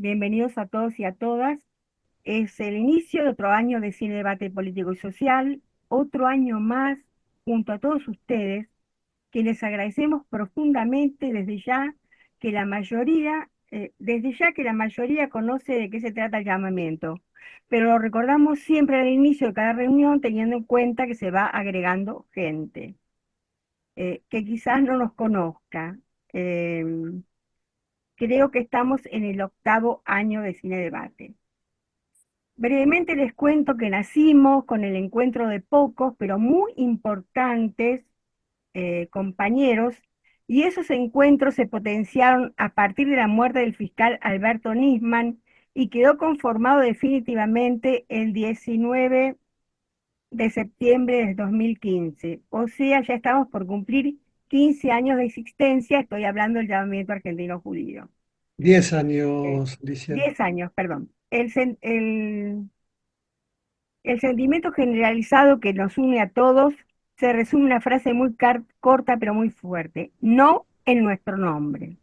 Bienvenidos a todos y a todas. Es el inicio de otro año de Cine Debate Político y Social, otro año más junto a todos ustedes, que les agradecemos profundamente desde ya que la mayoría conoce de qué se trata el llamamiento, pero lo recordamos siempre al inicio de cada reunión teniendo en cuenta que se va agregando gente que quizás no nos conozca. Em, Creo que estamos en el octavo año de Cine Debate. Brevemente les cuento que nacimos con el encuentro de pocos, pero muy importantes compañeros, y esos encuentros se potenciaron a partir de la muerte del fiscal Alberto Nisman y quedó conformado definitivamente el 19 de septiembre de 2015. O sea, ya estamos por cumplir 15 años de existencia, estoy hablando del llamamiento argentino judío. 10 Eh, años, Alicia. 10 años, perdón. El sentimiento generalizado que nos une a todos se resume en una frase muy corta pero muy fuerte. No en nuestro nombre.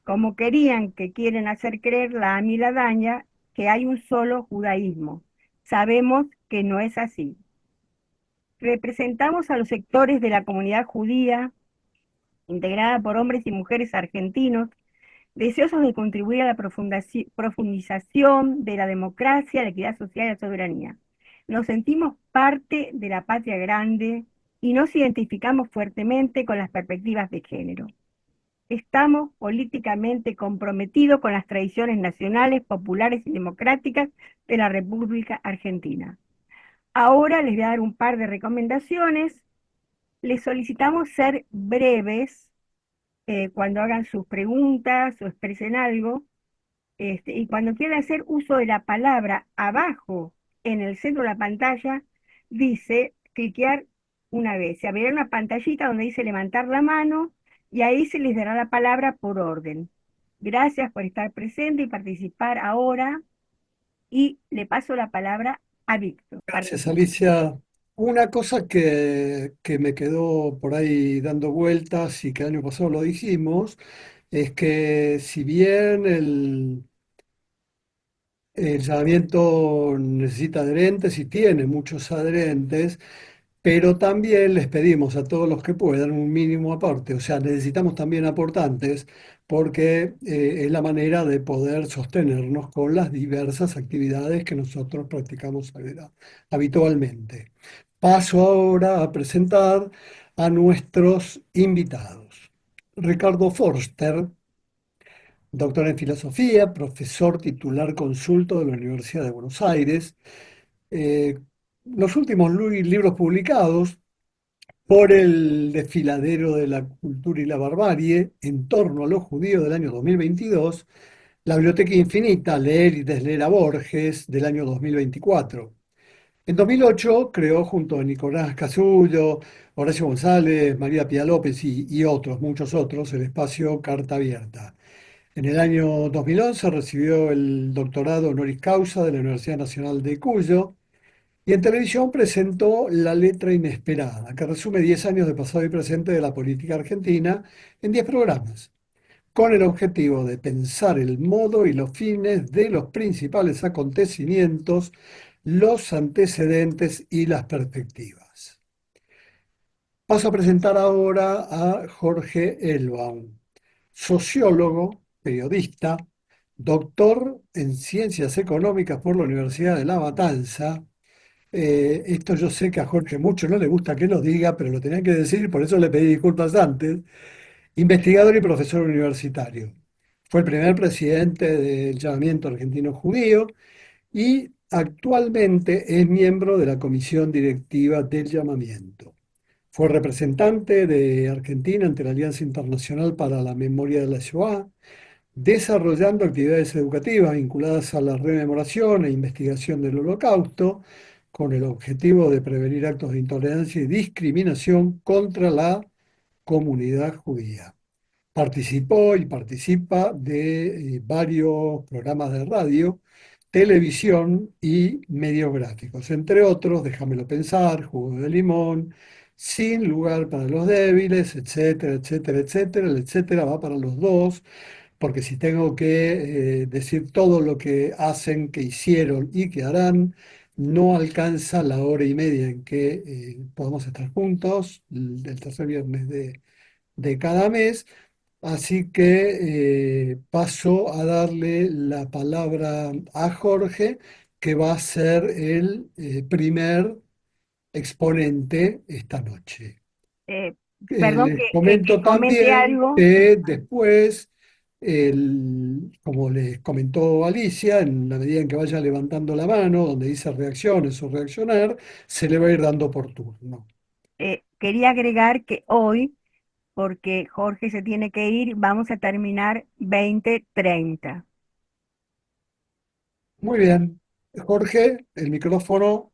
Como querían que quieren hacer creer la AMI y la Daña que hay un solo judaísmo. Sabemos que no es así. Representamos a los sectores de la comunidad judía, integrada por hombres y mujeres argentinos, deseosos de contribuir a la profundización de la democracia, la equidad social y la soberanía. Nos sentimos parte de la patria grande y nos identificamos fuertemente con las perspectivas de género. Estamos políticamente comprometidos con las tradiciones nacionales, populares y democráticas de la República Argentina. Ahora les voy a dar un par de recomendaciones. Les solicitamos ser breves cuando hagan sus preguntas o expresen algo. Y cuando quieran hacer uso de la palabra abajo, en el centro de la pantalla, dice cliquear una vez. Se abrirá una pantallita donde dice levantar la mano y ahí se les dará la palabra por orden. Gracias por estar presente y participar ahora. Y le paso la palabra a Víctor. Gracias, Alicia. Una cosa que me quedó por ahí dando vueltas y que el año pasado lo dijimos, es que si bien el llamamiento necesita adherentes y tiene muchos adherentes, pero también les pedimos a todos los que puedan un mínimo aporte, o sea, necesitamos también aportantes porque es la manera de poder sostenernos con las diversas actividades que nosotros practicamos habitualmente. Paso ahora a presentar a nuestros invitados. Ricardo Forster, doctor en filosofía, profesor titular consulto de la Universidad de Buenos Aires. Eh, los últimos libros publicados por el desfiladero de la cultura y la barbarie en torno a los judíos del año 2022, la Biblioteca Infinita, leer y desleer a Borges del año 2024. En 2008 creó junto a Nicolás Casullo, Horacio González, María Pía López y otros, muchos otros, el espacio Carta Abierta. En el año 2011 recibió el doctorado honoris causa de la Universidad Nacional de Cuyo y en televisión presentó La Letra Inesperada, que resume 10 años de pasado y presente de la política argentina en 10 programas, con el objetivo de pensar el modo y los fines de los principales acontecimientos, los antecedentes y las perspectivas. Paso a presentar ahora a Jorge Elbaum, sociólogo, periodista, doctor en Ciencias Económicas por la Universidad de La Matanza. Esto yo sé que a Jorge mucho no le gusta que lo diga, pero lo tenía que decir, por eso le pedí disculpas antes. Investigador y profesor universitario. Fue el primer presidente del llamamiento argentino judío y actualmente es miembro de la comisión directiva del llamamiento. Fue representante de Argentina ante la Alianza Internacional para la Memoria de la Shoah, desarrollando actividades educativas vinculadas a la rememoración e investigación del Holocausto, con el objetivo de prevenir actos de intolerancia y discriminación contra la comunidad judía. Participó y participa de varios programas de radio, televisión y medios gráficos, entre otros, Déjamelo pensar, Jugo de Limón, Sin lugar para los débiles, etcétera, etcétera, etcétera, el etcétera va para los dos, porque si tengo que decir todo lo que hacen, que hicieron y que harán, no alcanza la hora y media en que podamos estar juntos, el tercer viernes de cada mes. Así que paso a darle la palabra a Jorge, que va a ser el primer exponente esta noche. Eh, Perdón Les que comento comente también algo. que después, como les comentó Alicia, en la medida en que vaya levantando la mano, donde dice reacciones o reaccionar, se le va a ir dando por turno. Quería agregar que hoy, porque Jorge se tiene que ir, vamos a terminar 20:30. Muy bien. Jorge, el micrófono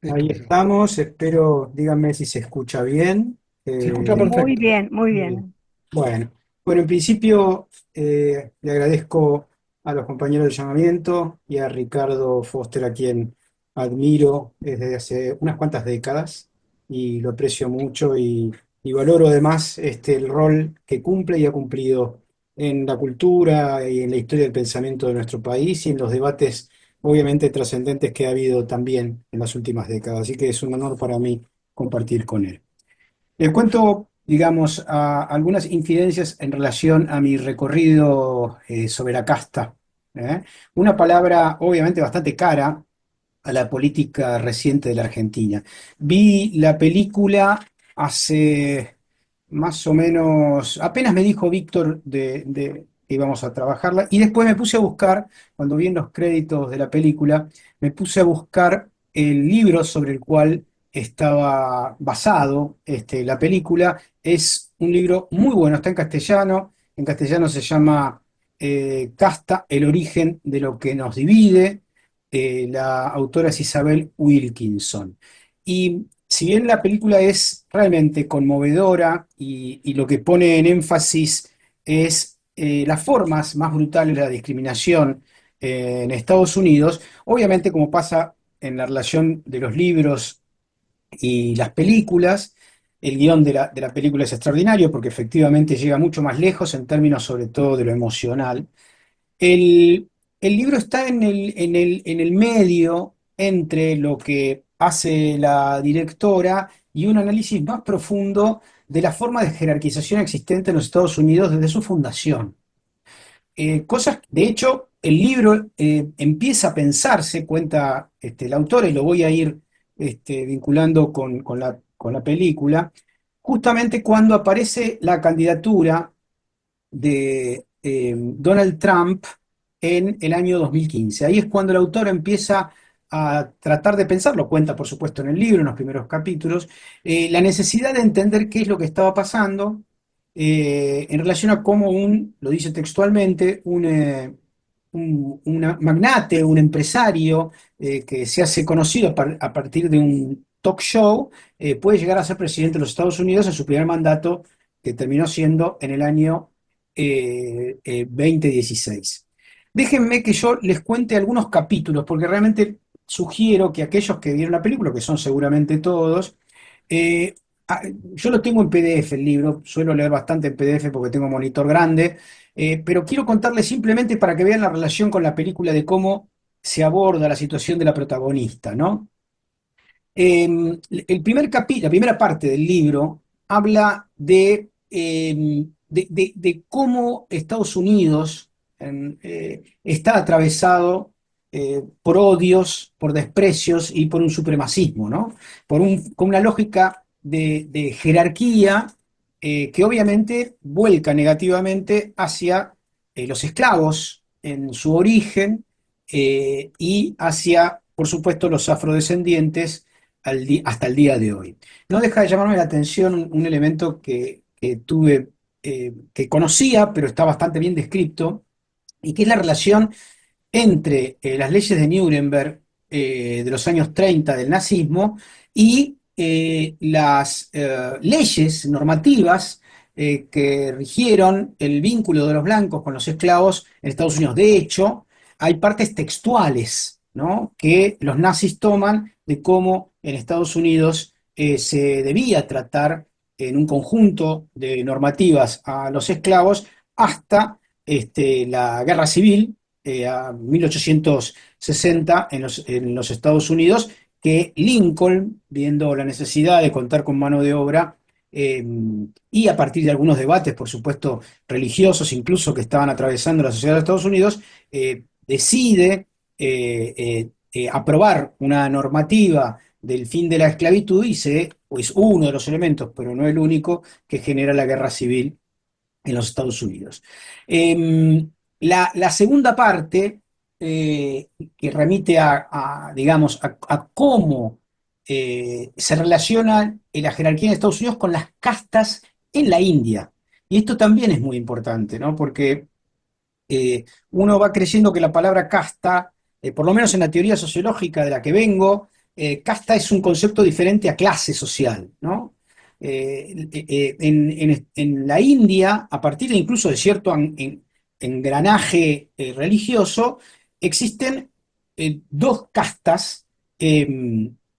es Ahí tuyo. estamos, espero, díganme si se escucha bien. Se escucha Muy perfecto. bien, muy Muy bien. bien. Bueno, bueno, en principio le agradezco a los compañeros de llamamiento y a Ricardo Foster, a quien admiro desde hace unas cuantas décadas y lo aprecio mucho y valoro además el rol que cumple y ha cumplido en la cultura y en la historia del pensamiento de nuestro país y en los debates obviamente trascendentes que ha habido también en las últimas décadas. Así que es un honor para mí compartir con él. Les cuento, digamos, algunas incidencias en relación a mi recorrido sobre la casta. ¿eh? Una palabra obviamente bastante cara a la política reciente de la Argentina. Vi la película hace más o menos, apenas me dijo Víctor de que íbamos a trabajarla, y después me puse a buscar, cuando vi en los créditos de la película, me puse a buscar el libro sobre el cual estaba basado la película. Es un libro muy bueno, está en castellano se llama Casta, el origen de lo que nos divide. La autora es Isabel Wilkinson. Y si bien la película es realmente conmovedora y lo que pone en énfasis es las formas más brutales de la discriminación en Estados Unidos, obviamente como pasa en la relación de los libros y las películas, el guión de la película es extraordinario porque efectivamente llega mucho más lejos en términos sobre todo de lo emocional. El, el libro está en el medio entre lo que hace la directora y un análisis más profundo de la forma de jerarquización existente en los Estados Unidos desde su fundación. Cosas, de hecho, el libro empieza a pensarse, cuenta el autor, y lo voy a ir vinculando con la película, justamente cuando aparece la candidatura de Donald Trump en el año 2015. Ahí es cuando el autor empieza a tratar de pensar, lo cuenta por supuesto en el libro, en los primeros capítulos, la necesidad de entender qué es lo que estaba pasando en relación a cómo lo dice textualmente, un magnate, un empresario que se hace conocido a partir de un talk show, puede llegar a ser presidente de los Estados Unidos en su primer mandato, que terminó siendo en el año 2016. Déjenme que yo les cuente algunos capítulos, porque realmente sugiero que aquellos que vieron la película, que son seguramente todos, eh, yo lo tengo en PDF el libro, suelo leer bastante en PDF porque tengo un monitor grande, pero quiero contarles simplemente para que vean la relación con la película de cómo se aborda la situación de la protagonista, ¿no? La primera parte del libro habla de cómo Estados Unidos está atravesado por odios, por desprecios y por un supremacismo, ¿no? Con una lógica de jerarquía que obviamente vuelca negativamente hacia los esclavos en su origen y hacia, por supuesto, los afrodescendientes hasta el día de hoy. No deja de llamarme la atención un elemento que tuve, que conocía, pero está bastante bien descrito, y que es la relación entre las leyes de Nuremberg de los años 30 del nazismo y las leyes normativas que rigieron el vínculo de los blancos con los esclavos en Estados Unidos. De hecho, hay partes textuales, ¿no?, que los nazis toman de cómo en Estados Unidos se debía tratar en un conjunto de normativas a los esclavos hasta la guerra civil, a 1860 en los Estados Unidos, que Lincoln, viendo la necesidad de contar con mano de obra, y a partir de algunos debates, por supuesto, religiosos incluso que estaban atravesando la sociedad de Estados Unidos, decide aprobar una normativa del fin de la esclavitud y es uno de los elementos, pero no el único, que genera la guerra civil en los Estados Unidos. La segunda parte, que remite digamos, a cómo se relaciona la jerarquía en Estados Unidos con las castas en la India. Y esto también es muy importante, ¿no? Porque uno va creyendo que la palabra casta, por lo menos en la teoría sociológica de la que vengo, casta es un concepto diferente a clase social, ¿no? En la India, a partir de incluso de cierto engranaje religioso, existen dos castas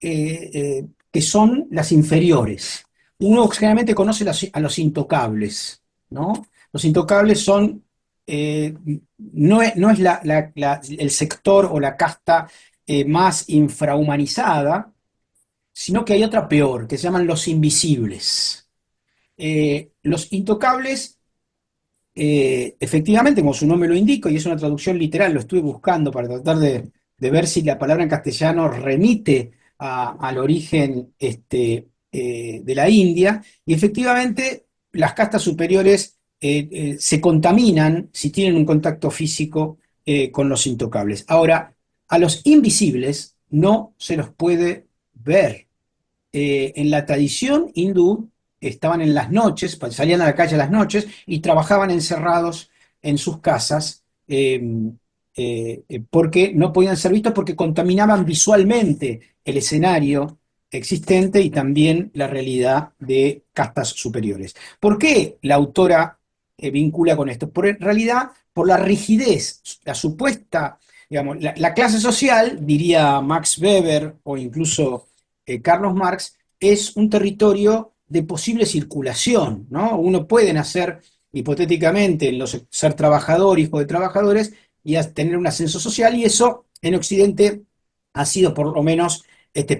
eh, que son las inferiores. Uno generalmente conoce a los intocables, ¿no? Los intocables son eh, no es el sector o la casta más infrahumanizada, sino que hay otra peor, que se llaman los invisibles. Los intocables, efectivamente, como su nombre lo indica, y es una traducción literal, lo estuve buscando para tratar de ver si la palabra en castellano remite al origen de la India, y efectivamente las castas superiores se contaminan si tienen un contacto físico con los intocables. Ahora, a los invisibles no se los puede ver. En la tradición hindú estaban en las noches, salían a la calle a las noches y trabajaban encerrados en sus casas, porque no podían ser vistos porque contaminaban visualmente el escenario existente y también la realidad de castas superiores. ¿Por qué la autora vincula con esto? En realidad, por la rigidez, la supuesta, digamos, la clase social, diría Max Weber o incluso Carlos Marx, es un territorio de posible circulación, ¿no? Uno puede nacer hipotéticamente ser trabajador, hijo de trabajadores, y tener un ascenso social, y eso en Occidente ha sido por lo menos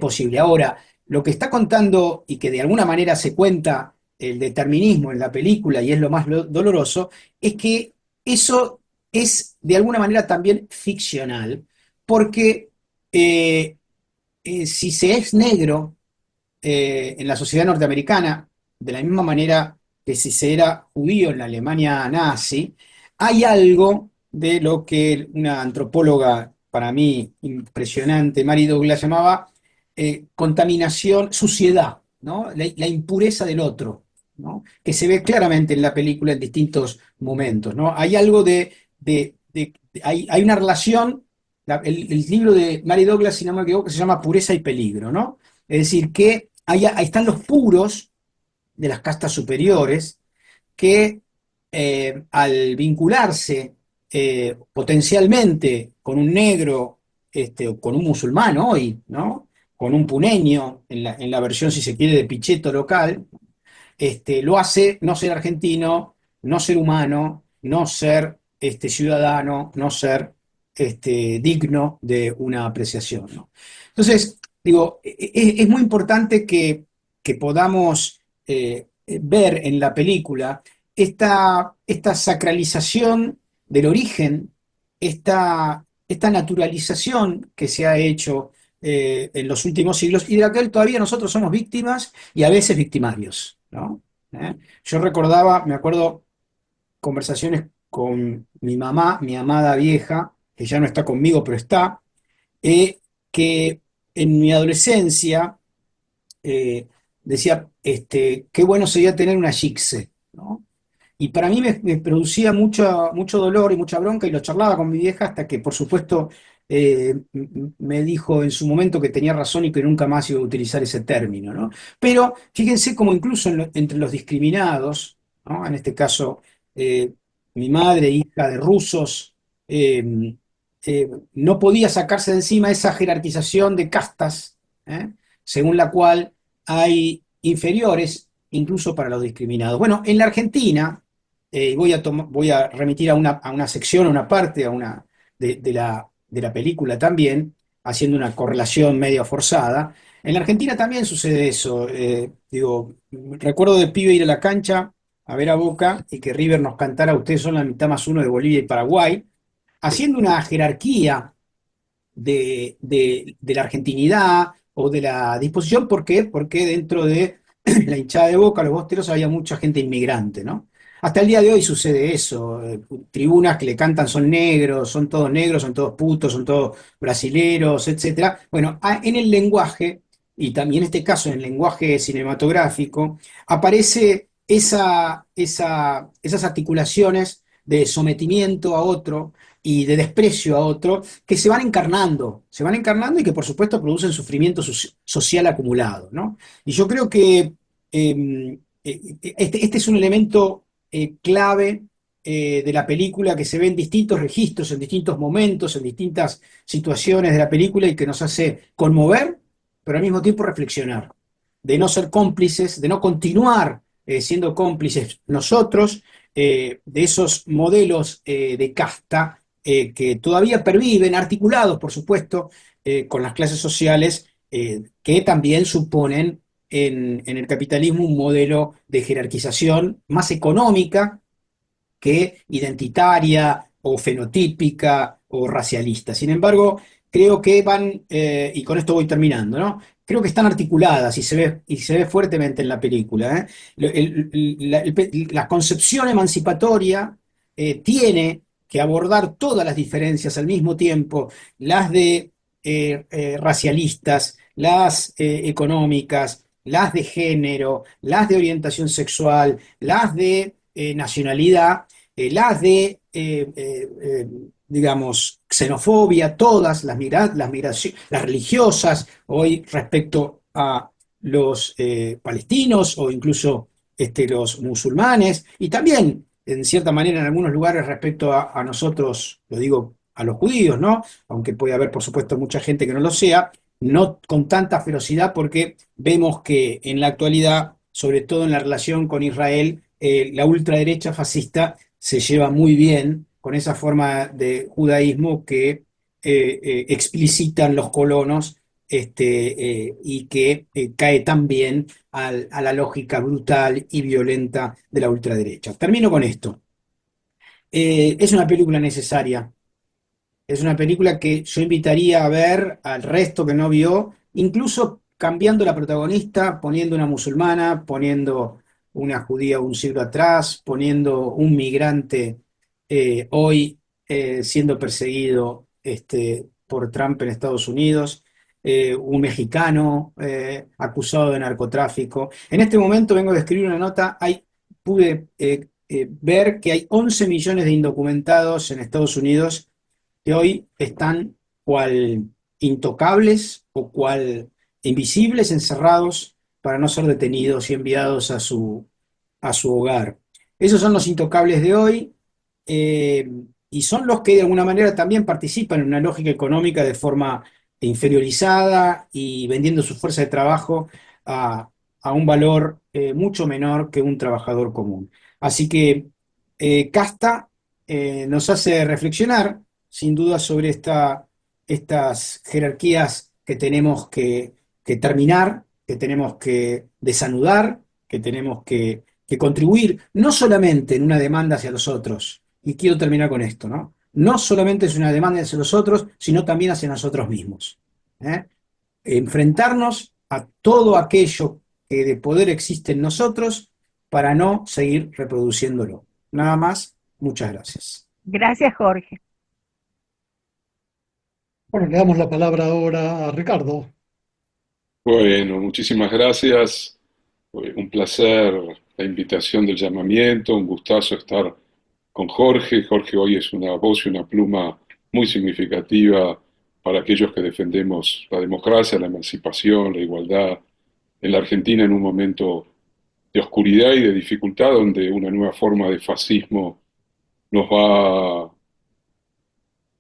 posible. Ahora, lo que está contando y que de alguna manera se cuenta el determinismo en la película, y es lo más doloroso, es que eso es de alguna manera también ficcional, porque si se es negro en la sociedad norteamericana, de la misma manera que si se era judío en la Alemania nazi, hay algo de lo que una antropóloga para mí impresionante, Mary Douglas, llamaba contaminación, suciedad, ¿no? La impureza del otro, ¿no? Que se ve claramente en la película en distintos momentos, ¿no? Hay algo hay una relación, el libro de Mary Douglas, si no me equivoco, se llama Pureza y Peligro, ¿no? Es decir, que ahí están los puros de las castas superiores que al vincularse potencialmente con un negro, o con un musulmán hoy, ¿no? Con un puneño, en la versión, si se quiere, de Pichetto local, lo hace no ser argentino, no ser humano, no ser ciudadano, no ser digno de una apreciación, ¿no? Entonces, digo, es muy importante que podamos ver en la película esta sacralización del origen, esta naturalización que se ha hecho en los últimos siglos y de la que todavía nosotros somos víctimas y a veces victimarios, ¿no? Yo me acuerdo conversaciones con mi mamá, mi amada vieja, que ya no está conmigo, pero está, que en mi adolescencia decía, qué bueno sería tener una Gixxer, ¿no? Y para mí me producía mucho dolor y mucha bronca, y lo charlaba con mi vieja hasta que, por supuesto, me dijo en su momento que tenía razón y que nunca más iba a utilizar ese término, ¿no? Pero fíjense cómo incluso entre los discriminados, ¿no? En este caso, mi madre, hija de rusos, eh, no podía sacarse de encima esa jerarquización de castas, según la cual hay inferiores incluso para los discriminados. Bueno, en la Argentina, y voy a remitir a una sección, a una parte, de la película también, haciendo una correlación medio forzada. En la Argentina también sucede eso. Digo, recuerdo de pibe ir a la cancha a ver a Boca y que River nos cantara "Ustedes son la mitad más uno de Bolivia y Paraguay", haciendo una jerarquía de la argentinidad o de la disposición. ¿Por qué? Porque dentro de la hinchada de Boca, los bosteros, había mucha gente inmigrante, ¿no? Hasta el día de hoy sucede eso. Tribunas que le cantan son todos negros, son todos putos, son todos brasileros, etcétera. Bueno, en el lenguaje, y también en este caso en el lenguaje cinematográfico, aparece esas articulaciones de sometimiento a otro y de desprecio a otro, que se van encarnando y que por supuesto producen sufrimiento social acumulado, ¿no? Y yo creo que este es un elemento clave de la película, que se ve en distintos registros, en distintos momentos, en distintas situaciones de la película, y que nos hace conmover, pero al mismo tiempo reflexionar, de no ser cómplices, de no continuar siendo cómplices nosotros, de esos modelos de casta que todavía perviven, articulados, por supuesto, con las clases sociales, que también suponen en el capitalismo un modelo de jerarquización más económica que identitaria o fenotípica o racialista. Sin embargo, creo que van, y con esto voy terminando, ¿no? Creo que están articuladas y se ve fuertemente en la película, ¿eh? La concepción emancipatoria tiene que abordar todas las diferencias al mismo tiempo, las de racialistas, las económicas, las de género, las de orientación sexual, las de nacionalidad, las de, digamos, xenofobia, todas las religiosas, hoy respecto a los palestinos o incluso los musulmanes, y también, en cierta manera, en algunos lugares respecto a nosotros, lo digo, a los judíos, ¿no? Aunque puede haber, por supuesto, mucha gente que no lo sea, no con tanta ferocidad, porque vemos que en la actualidad, sobre todo en la relación con Israel, la ultraderecha fascista se lleva muy bien con esa forma de judaísmo que explicitan los colonos, y que cae tan bien a la lógica brutal y violenta de la ultraderecha. Termino con esto. Es una película necesaria, es una película que yo invitaría a ver al resto que no vio, incluso cambiando la protagonista, poniendo una musulmana, poniendo una judía un siglo atrás, poniendo un migrante hoy siendo perseguido por Trump en Estados Unidos, un mexicano acusado de narcotráfico. En este momento vengo de escribir una nota, pude ver que hay 11 millones de indocumentados en Estados Unidos que hoy están cual intocables o cual invisibles, encerrados para no ser detenidos y enviados a su hogar. Esos son los intocables de hoy, eh, y son los que de alguna manera también participan en una lógica económica de forma inferiorizada y vendiendo su fuerza de trabajo a, a un valor mucho menor que un trabajador común. Así que Casta nos hace reflexionar sin duda sobre estas jerarquías que tenemos que terminar, que tenemos que desanudar, que tenemos que contribuir, no solamente en una demanda hacia los otros, y quiero terminar con esto, ¿no? No solamente es una demanda hacia los otros, sino también hacia nosotros mismos. ¿Eh? Enfrentarnos a todo aquello que de poder existe en nosotros para no seguir reproduciéndolo. Nada más, muchas gracias. Gracias, Jorge. Bueno, le damos la palabra ahora a Ricardo. Bueno, muchísimas gracias. Un placer la invitación del llamamiento, un gustazo estar con Jorge. Jorge hoy es una voz y una pluma muy significativa para aquellos que defendemos la democracia, la emancipación, la igualdad en la Argentina en un momento de oscuridad y de dificultad donde una nueva forma de fascismo nos va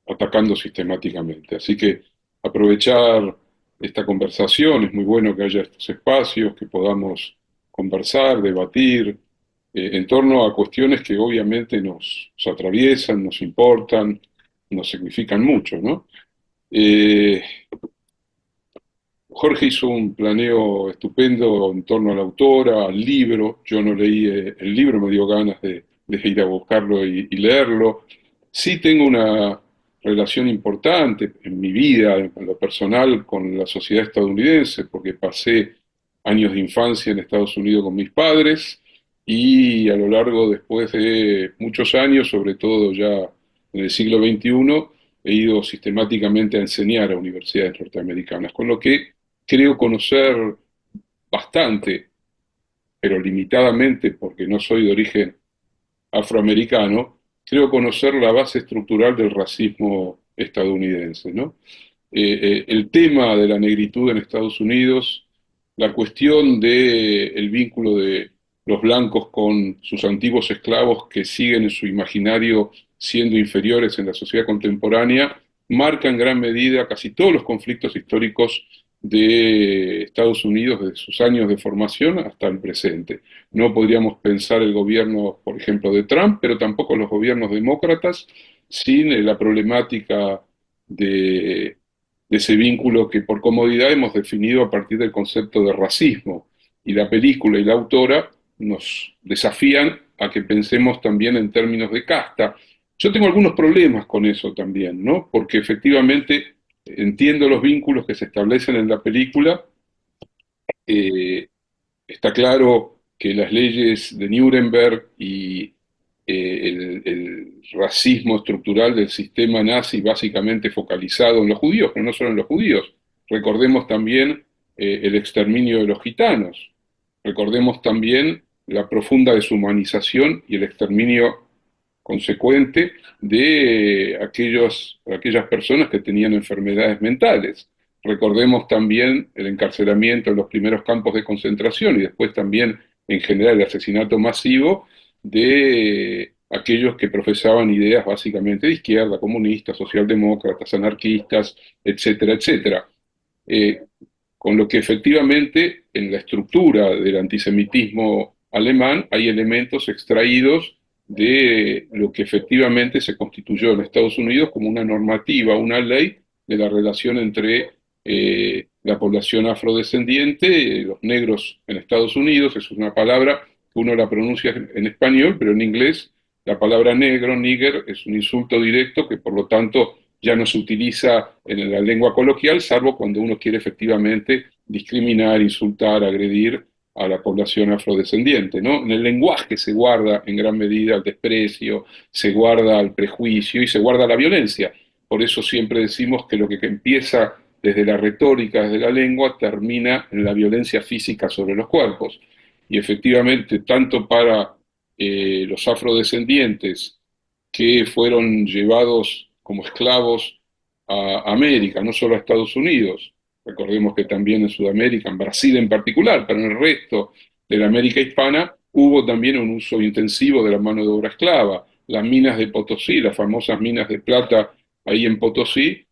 atacando sistemáticamente. Así que aprovechar esta conversación, es muy bueno que haya estos espacios, que podamos conversar, debatir, en torno a cuestiones que obviamente nos atraviesan, nos importan, nos significan mucho, ¿no? Eh, Jorge hizo un planeo estupendo en torno a la autora, al libro. Yo no leí el libro, me dio ganas de ir a buscarlo y leerlo. Sí tengo una relación importante en mi vida, en lo personal, con la sociedad estadounidense, porque pasé años de infancia en Estados Unidos con mis padres y a lo largo, después de muchos años, sobre todo ya en el siglo XXI, he ido sistemáticamente a enseñar a universidades norteamericanas, con lo que creo conocer bastante, pero limitadamente porque no soy de origen afroamericano, creo conocer la base estructural del racismo estadounidense, ¿no? El tema de la negritud en Estados Unidos, la cuestión del vínculo de los blancos con sus antiguos esclavos que siguen en su imaginario siendo inferiores en la sociedad contemporánea, marca en gran medida casi todos los conflictos históricos de Estados Unidos desde sus años de formación hasta el presente. No podríamos pensar el gobierno, por ejemplo, de Trump, pero tampoco los gobiernos demócratas, sin la problemática de ese vínculo que por comodidad hemos definido a partir del concepto de racismo. Y la película y la autora nos desafían a que pensemos también en términos de casta. Yo tengo algunos problemas con eso también, ¿no? Porque efectivamente entiendo los vínculos que se establecen en la película. eh, Está claro que las leyes de Nuremberg y el racismo estructural del sistema nazi básicamente focalizado en los judíos, pero no solo en los judíos. Recordemos también el exterminio de los gitanos. Recordemos también la profunda deshumanización y el exterminio consecuente de aquellas personas que tenían enfermedades mentales. Recordemos también el encarcelamiento en los primeros campos de concentración y después también en general el asesinato masivo de aquellos que profesaban ideas básicamente de izquierda, comunistas, socialdemócratas, anarquistas, etcétera, etcétera. Eh, con lo que efectivamente en la estructura del antisemitismo alemán hay elementos extraídos de lo que efectivamente se constituyó en Estados Unidos como una normativa, una ley de la relación entre la población afrodescendiente, los negros en Estados Unidos. Es una palabra que uno la pronuncia en español, pero en inglés la palabra negro, nigger, es un insulto directo que por lo tanto ya no se utiliza en la lengua coloquial, salvo cuando uno quiere efectivamente discriminar, insultar, agredir a la población afrodescendiente, ¿no? En el lenguaje se guarda en gran medida el desprecio, se guarda el prejuicio y se guarda la violencia. Por eso siempre decimos que lo que empieza desde la retórica, desde la lengua, termina en la violencia física sobre los cuerpos. Y efectivamente, tanto para los afrodescendientes que fueron llevados como esclavos a América, no solo a Estados Unidos. Recordemos que también en Sudamérica, en Brasil en particular, pero en el resto de la América hispana, hubo también un uso intensivo de la mano de obra esclava. Las minas de Potosí, las famosas minas de plata ahí en Potosí,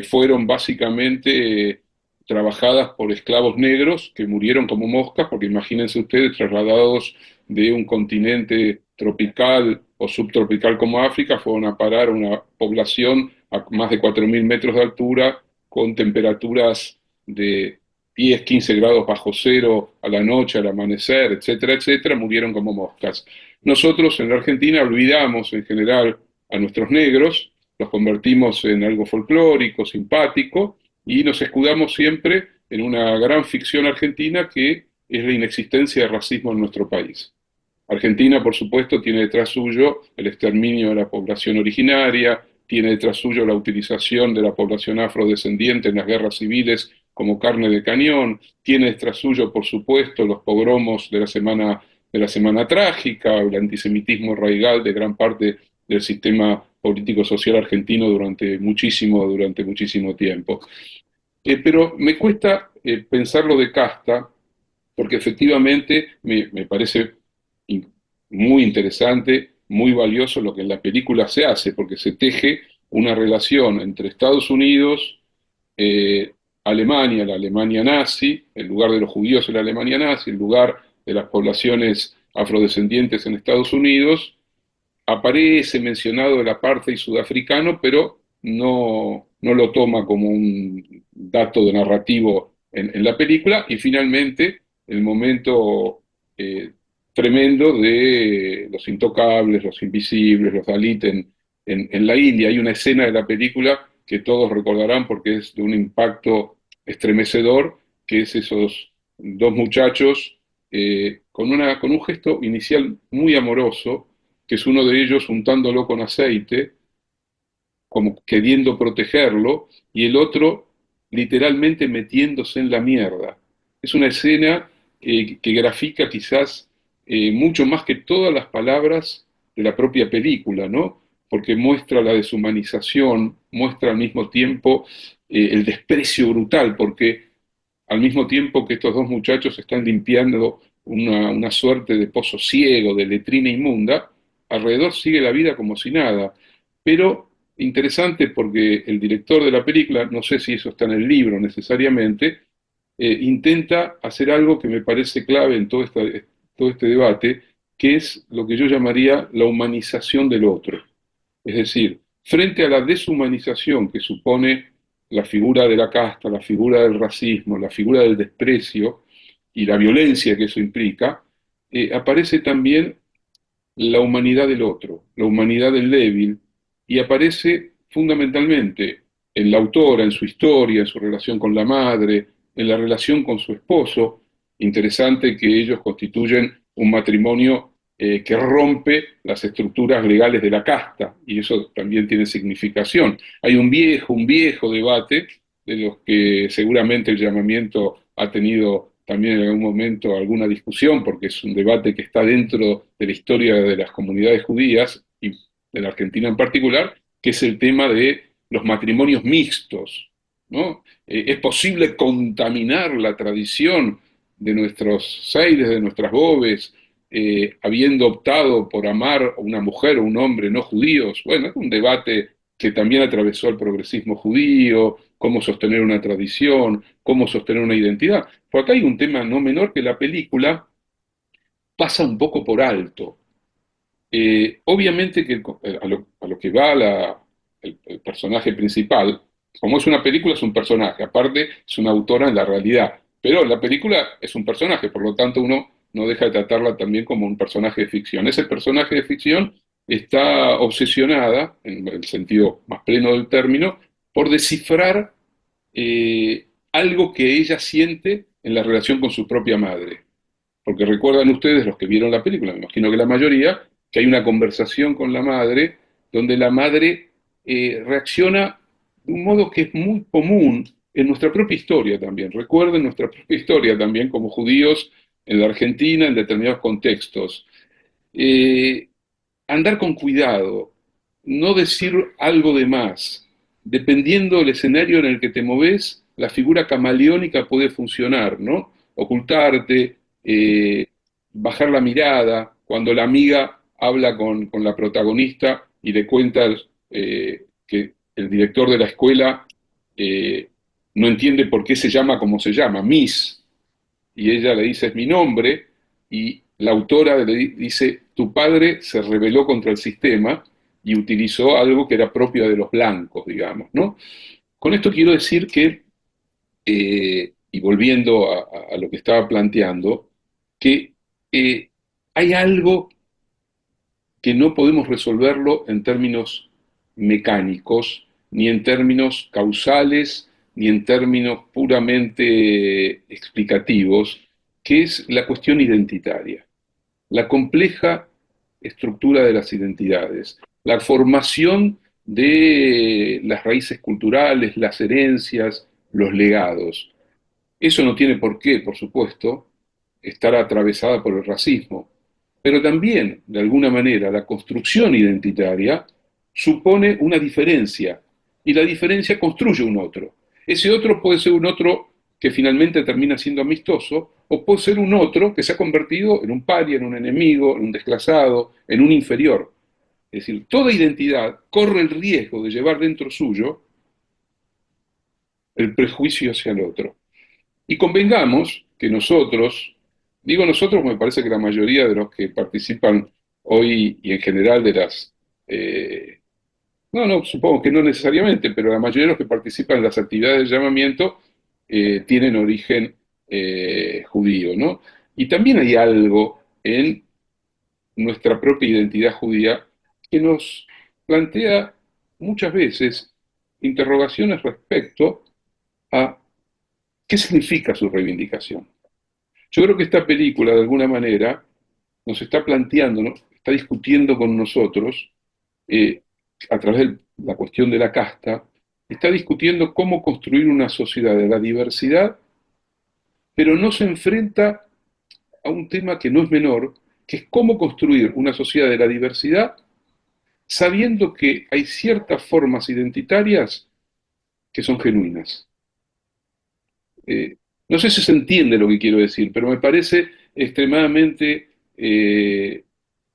fueron básicamente trabajadas por esclavos negros que murieron como moscas, porque imagínense ustedes trasladados de un continente tropical o subtropical como África, fueron a parar a una población a más de 4.000 metros de altura, con temperaturas de 10, 15 grados bajo cero a la noche, al amanecer, etcétera, etcétera, murieron como moscas. Nosotros en la Argentina olvidamos en general a nuestros negros, los convertimos en algo folclórico, simpático, y nos escudamos siempre en una gran ficción argentina que es la inexistencia de racismo en nuestro país. Argentina, por supuesto, tiene detrás suyo el exterminio de la población originaria, tiene detrás suyo la utilización de la población afrodescendiente en las guerras civiles como carne de cañón, tiene detrás suyo, por supuesto, los pogromos de la semana trágica, el antisemitismo arraigado de gran parte del sistema político-social argentino durante muchísimo tiempo. Pero me cuesta pensarlo de casta, porque efectivamente me parece muy interesante, muy valioso lo que en la película se hace, porque se teje una relación entre Estados Unidos, eh, Alemania, la Alemania nazi, el lugar de los judíos en la Alemania nazi, el lugar de las poblaciones afrodescendientes en Estados Unidos, aparece mencionado el apartheid sudafricano, pero no lo toma como un dato de narrativo en la película, y finalmente el momento tremendo de los intocables, los invisibles, los Dalit en la India. Hay una escena de la película que todos recordarán porque es de un impacto estremecedor, que es esos dos muchachos con un gesto inicial muy amoroso, que es uno de ellos untándolo con aceite, como queriendo protegerlo, y el otro literalmente metiéndose en la mierda. Es una escena que grafica quizás mucho más que todas las palabras de la propia película, ¿no? Porque muestra la deshumanización, muestra al mismo tiempo el desprecio brutal, porque al mismo tiempo que estos dos muchachos están limpiando una suerte de pozo ciego, de letrina inmunda, alrededor sigue la vida como si nada. Pero interesante porque el director de la película, no sé si eso está en el libro necesariamente, intenta hacer algo que me parece clave en todo este debate, que es lo que yo llamaría la humanización del otro. Es decir, frente a la deshumanización que supone la figura de la casta, la figura del racismo, la figura del desprecio y la violencia que eso implica, aparece también la humanidad del otro, la humanidad del débil, y aparece fundamentalmente en la autora, en su historia, en su relación con la madre, en la relación con su esposo. Interesante que ellos constituyen un matrimonio que rompe las estructuras legales de la casta, y eso también tiene significación. Hay un viejo debate, de los que seguramente el llamamiento ha tenido también en algún momento alguna discusión, porque es un debate que está dentro de la historia de las comunidades judías, y de la Argentina en particular, que es el tema de los matrimonios mixtos, ¿no? ¿Es posible contaminar la tradición de nuestros seires, de nuestras bobes, habiendo optado por amar a una mujer o un hombre no judíos? Bueno, es un debate que también atravesó el progresismo judío, cómo sostener una tradición, cómo sostener una identidad. Por acá hay un tema no menor que la película pasa un poco por alto. Obviamente que a lo que va el personaje principal, como es una película, es un personaje, aparte es una autora en la realidad, pero la película es un personaje, por lo tanto uno no deja de tratarla también como un personaje de ficción. Ese personaje de ficción está obsesionada, en el sentido más pleno del término, por descifrar algo que ella siente en la relación con su propia madre. Porque recuerdan ustedes, los que vieron la película, me imagino que la mayoría, que hay una conversación con la madre donde la madre reacciona de un modo que es muy común en nuestra propia historia también. Recuerden nuestra propia historia también como judíos en la Argentina en determinados contextos. Eh, Andar con cuidado, no decir algo de más. Dependiendo del escenario en el que te moves, la figura camaleónica puede funcionar, ¿no? Ocultarte, bajar la mirada, cuando la amiga habla con la protagonista y le cuenta que el director de la escuela no entiende por qué se llama como se llama, Miss, y ella le dice es mi nombre, y la autora le dice tu padre se rebeló contra el sistema y utilizó algo que era propio de los blancos, digamos, ¿no? Con esto quiero decir que, y volviendo a lo que estaba planteando, que hay algo que no podemos resolverlo en términos mecánicos, ni en términos causales, ni en términos puramente explicativos, que es la cuestión identitaria, la compleja estructura de las identidades, la formación de las raíces culturales, las herencias, los legados. Eso no tiene por qué, por supuesto, estar atravesada por el racismo, pero también, de alguna manera, la construcción identitaria supone una diferencia, y la diferencia construye un otro. Ese otro puede ser un otro que finalmente termina siendo amistoso, o puede ser un otro que se ha convertido en un paria, en un enemigo, en un desclasado, en un inferior. Es decir, toda identidad corre el riesgo de llevar dentro suyo el prejuicio hacia el otro. Y convengamos que nosotros, Digo nosotros, me parece que la mayoría de los que participan hoy y en general de las... no, no, supongo que no necesariamente, pero la mayoría de los que participan en las actividades de llamamiento tienen origen judío, ¿no? Y también hay algo en nuestra propia identidad judía que nos plantea muchas veces interrogaciones respecto a qué significa su reivindicación. Yo creo que esta película, de alguna manera, nos está planteando, ¿no? Está discutiendo con nosotros, eh, a través de la cuestión de la casta, está discutiendo cómo construir una sociedad de la diversidad, pero no se enfrenta a un tema que no es menor, que es cómo construir una sociedad de la diversidad sabiendo que hay ciertas formas identitarias que son genuinas. Eh, no sé si se entiende lo que quiero decir, pero me parece extremadamente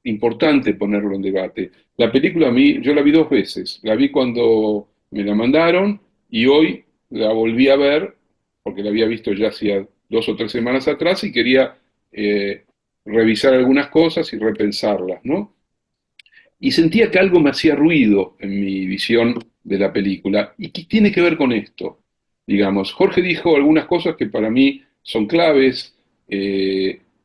importante ponerlo en debate. La película a mí, yo la vi dos veces. La vi cuando me la mandaron y hoy la volví a ver, porque la había visto ya hacía 2 o 3 semanas atrás y quería revisar algunas cosas y repensarlas, ¿no? Y sentía que algo me hacía ruido en mi visión de la película y que tiene que ver con esto. Digamos, Jorge dijo algunas cosas que para mí son claves.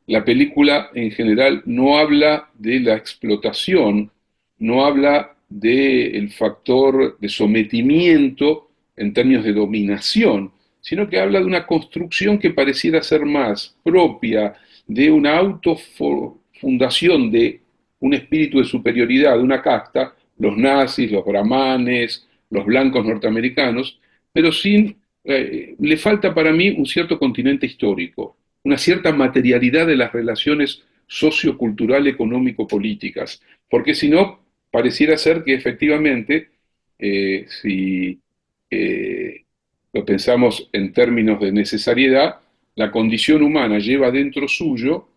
La película en general no habla de la explotación, no habla del factor de sometimiento en términos de dominación, sino que habla de una construcción que pareciera ser más propia de una autofundación de un espíritu de superioridad de una casta, los nazis, los brahmanes, los blancos norteamericanos, pero le falta para mí un cierto continente histórico, una cierta materialidad de las relaciones sociocultural, económico-políticas, porque si no, pareciera ser que efectivamente, si lo pensamos en términos de necesariedad, la condición humana lleva dentro suyo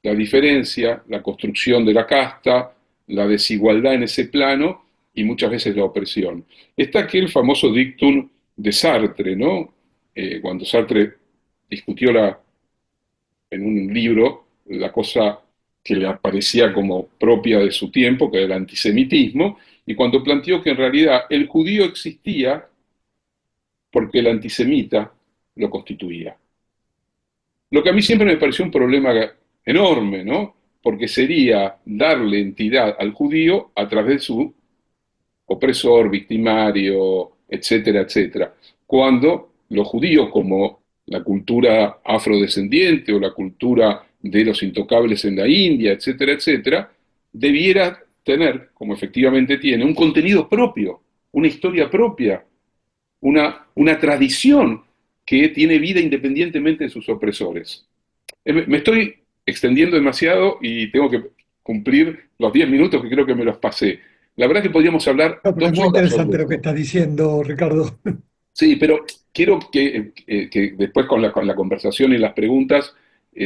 la diferencia, la construcción de la casta, la desigualdad en ese plano y muchas veces la opresión. Está aquel famoso dictum de Sartre, ¿no? Cuando Sartre discutió en un libro la cosa que le aparecía como propia de su tiempo, que era el antisemitismo, y cuando planteó que en realidad el judío existía porque el antisemita lo constituía. Lo que a mí siempre me pareció un problema enorme, ¿no? Porque sería darle entidad al judío a través de su opresor, victimario, etcétera, etcétera. Cuando los judíos, como la cultura afrodescendiente o la cultura de los intocables en la India, etcétera, etcétera, debiera tener, como efectivamente tiene, un contenido propio, una historia propia, una tradición que tiene vida independientemente de sus opresores. Me estoy extendiendo demasiado y tengo que cumplir los 10 minutos que creo que me los pasé. La verdad que podríamos hablar No, pero es 2 muy horas sobre interesante lo que esto. estás diciendo, Ricardo. Sí, pero quiero que después con la conversación y las preguntas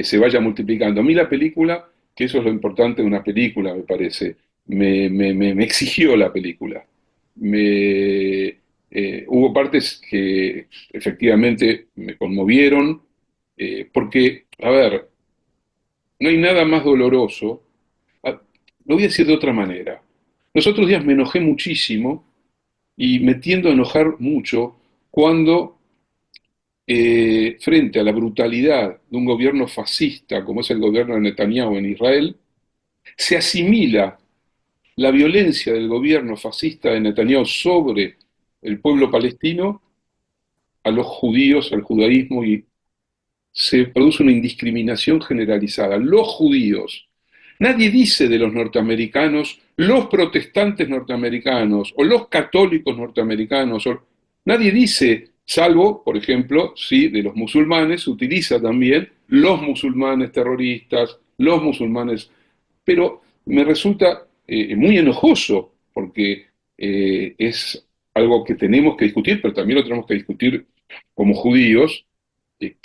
se vaya multiplicando. A mí la película, que eso es lo importante de una película, me parece, me exigió la película. Hubo partes que efectivamente me conmovieron, porque, a ver, no hay nada más doloroso. Lo voy a decir de otra manera. Los otros días me enojé muchísimo y me tiendo a enojar mucho cuando, frente a la brutalidad de un gobierno fascista como es el gobierno de Netanyahu en Israel, se asimila la violencia del gobierno fascista de Netanyahu sobre el pueblo palestino a los judíos, al judaísmo, y se produce una indiscriminación generalizada. Los judíos. Nadie dice de los norteamericanos, los protestantes norteamericanos o los católicos norteamericanos. Nadie dice, salvo, por ejemplo, si de los musulmanes se utiliza también los musulmanes terroristas, los musulmanes. Pero me resulta muy enojoso porque es algo que tenemos que discutir, pero también lo tenemos que discutir como judíos, eh,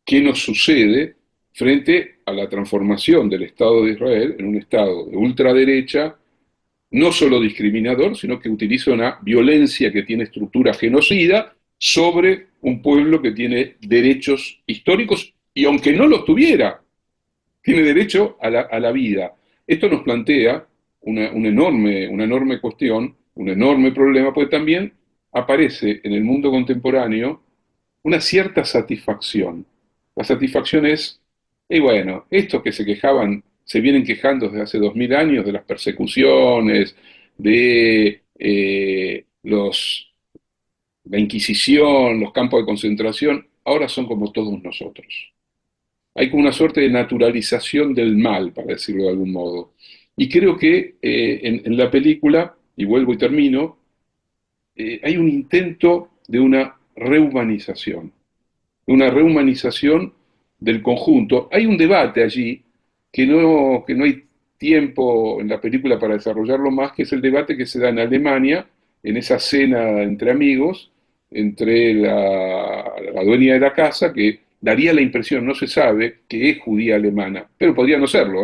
qué nos sucede frente a la transformación del Estado de Israel en un Estado de ultraderecha, no solo discriminador, sino que utiliza una violencia que tiene estructura genocida sobre un pueblo que tiene derechos históricos y aunque no los tuviera, tiene derecho a la vida. Esto nos plantea una enorme cuestión, un enorme problema, porque también aparece en el mundo contemporáneo una cierta satisfacción. La satisfacción es, y bueno, estos que se quejaban, se vienen quejando desde hace 2000 años de las persecuciones, de la Inquisición, los campos de concentración, ahora son como todos nosotros. Hay como una suerte de naturalización del mal, para decirlo de algún modo. Y creo que en la película, y vuelvo y termino, hay un intento de una rehumanización del conjunto. Hay un debate allí que no hay tiempo en la película para desarrollarlo más, que es el debate que se da en Alemania, en esa cena entre amigos, entre la dueña de la casa, que daría la impresión, no se sabe, que es judía alemana, pero podría no serlo,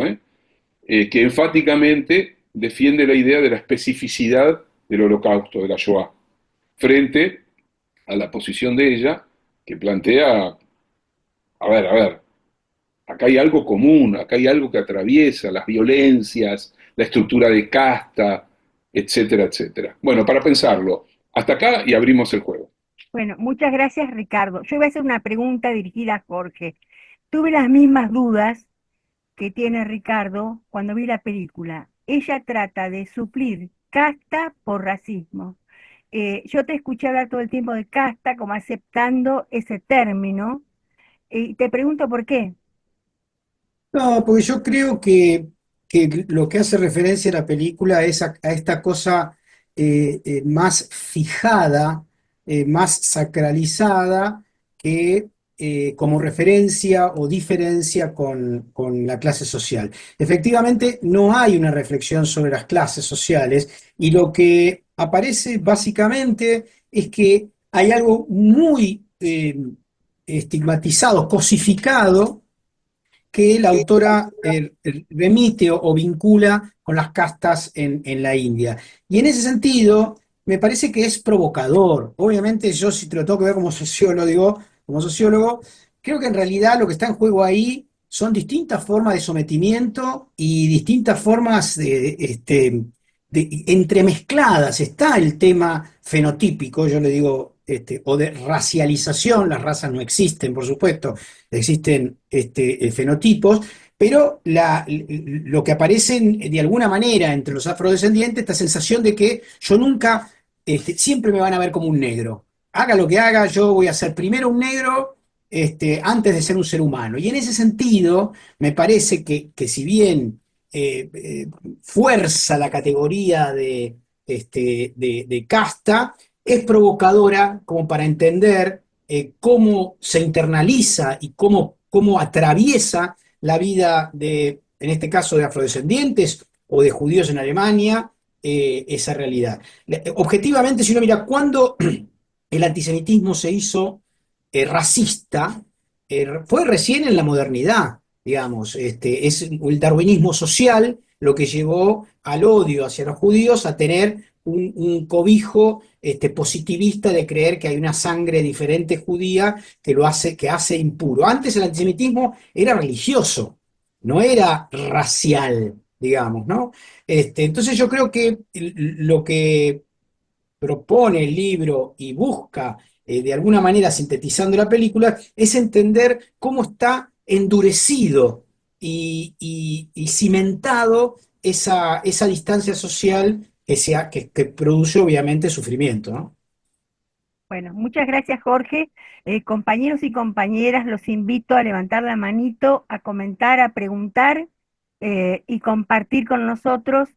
que enfáticamente defiende la idea de la especificidad del holocausto, de la Shoah, frente a la posición de ella, que plantea, a ver, acá hay algo común, acá hay algo que atraviesa las violencias, la estructura de casta, etcétera, etcétera. Bueno, para pensarlo, hasta acá y abrimos el juego. Bueno, muchas gracias, Ricardo. Yo voy a hacer una pregunta dirigida a Jorge. Tuve las mismas dudas que tiene Ricardo cuando vi la película. Ella trata de suplir casta por racismo. Yo te escuché hablar todo el tiempo de casta como aceptando ese término, y te pregunto por qué. No, porque yo creo que lo que hace referencia a la película es a esta cosa más fijada, más sacralizada, que como referencia o diferencia con la clase social. Efectivamente, no hay una reflexión sobre las clases sociales y lo que aparece básicamente es que hay algo muy estigmatizado, cosificado, que la autora remite o vincula con las castas en la India. Y en ese sentido, me parece que es provocador. Obviamente, yo si te lo tengo que ver como sociólogo, creo que en realidad lo que está en juego ahí son distintas formas de sometimiento y distintas formas entremezcladas. Está el tema fenotípico, yo le digo, o de racialización. Las razas no existen, por supuesto, existen fenotipos, pero lo que aparece de alguna manera entre los afrodescendientes, esta sensación de que yo nunca, siempre me van a ver como un negro. Haga lo que haga, yo voy a ser primero un negro, antes de ser un ser humano. Y en ese sentido, me parece que si bien fuerza la categoría de casta, es provocadora como para entender cómo se internaliza y cómo atraviesa la vida en este caso, de afrodescendientes o de judíos en Alemania, esa realidad. Objetivamente, si uno mira cuándo el antisemitismo se hizo racista, fue recién en la modernidad, digamos. Es el darwinismo social lo que llevó al odio hacia los judíos, a tener un cobijo positivista de creer que hay una sangre diferente judía que hace impuro. Antes el antisemitismo era religioso, no era racial, digamos, ¿no? Entonces yo creo que lo que propone el libro y busca, de alguna manera sintetizando la película, es entender cómo está endurecido y cimentado esa distancia social que produce obviamente sufrimiento, ¿no? Bueno, muchas gracias, Jorge. Compañeros y compañeras, los invito a levantar la manito, a comentar, a preguntar, y compartir con nosotros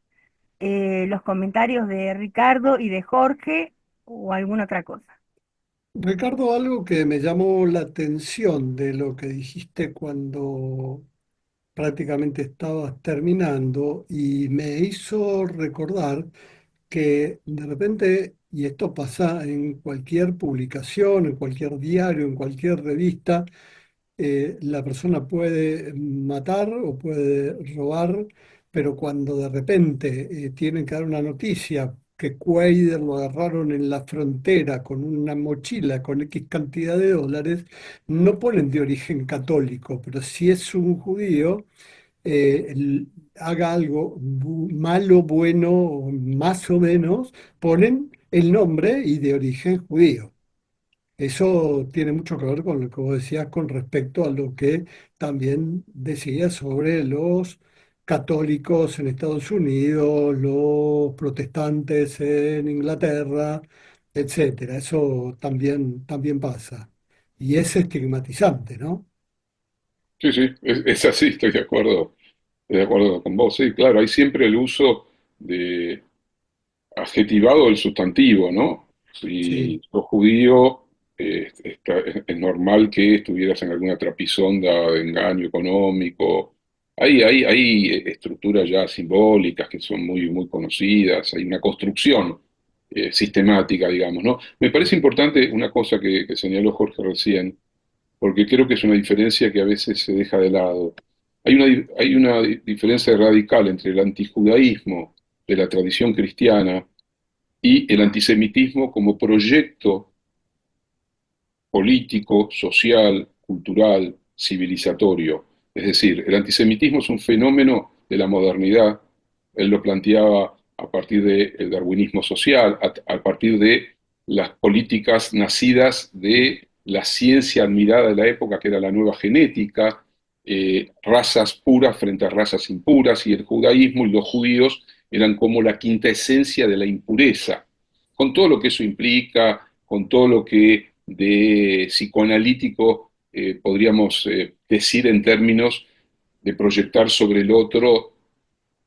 los comentarios de Ricardo y de Jorge o alguna otra cosa. Ricardo, algo que me llamó la atención de lo que dijiste cuando prácticamente estabas terminando y me hizo recordar que de repente, y esto pasa en cualquier publicación, en cualquier diario, en cualquier revista, la persona puede matar o puede robar, pero cuando de repente tienen que dar una noticia que Quaid lo agarraron en la frontera con una mochila con X cantidad de dólares, no ponen de origen católico, pero si es un judío, haga algo malo, bueno, o más o menos, ponen el nombre y de origen judío. Eso tiene mucho que ver con lo que vos decías con respecto a lo que también decías sobre los católicos en Estados Unidos, los protestantes en Inglaterra, etcétera. Eso también pasa. Y es estigmatizante, ¿no? Sí, sí, es así, estoy de acuerdo con vos. Sí, claro, hay siempre el uso de adjetivado del sustantivo, ¿no? Si Sí, sos judío, es normal que estuvieras en alguna trapisonda de engaño económico. Hay estructuras ya simbólicas que son muy conocidas, hay una construcción sistemática, digamos, ¿no? Me parece importante una cosa que señaló Jorge recién, porque creo que es una diferencia que a veces se deja de lado. Hay una diferencia radical entre el antijudaísmo de la tradición cristiana y el antisemitismo como proyecto político, social, cultural, civilizatorio. Es decir, el antisemitismo es un fenómeno de la modernidad. Él lo planteaba a partir del darwinismo social, a partir de las políticas nacidas de la ciencia admirada de la época, que era la nueva genética, razas puras frente a razas impuras, y el judaísmo y los judíos eran como la quinta esencia de la impureza, con todo lo que eso implica, con todo lo que de psicoanalítico podríamos decir en términos de proyectar sobre el otro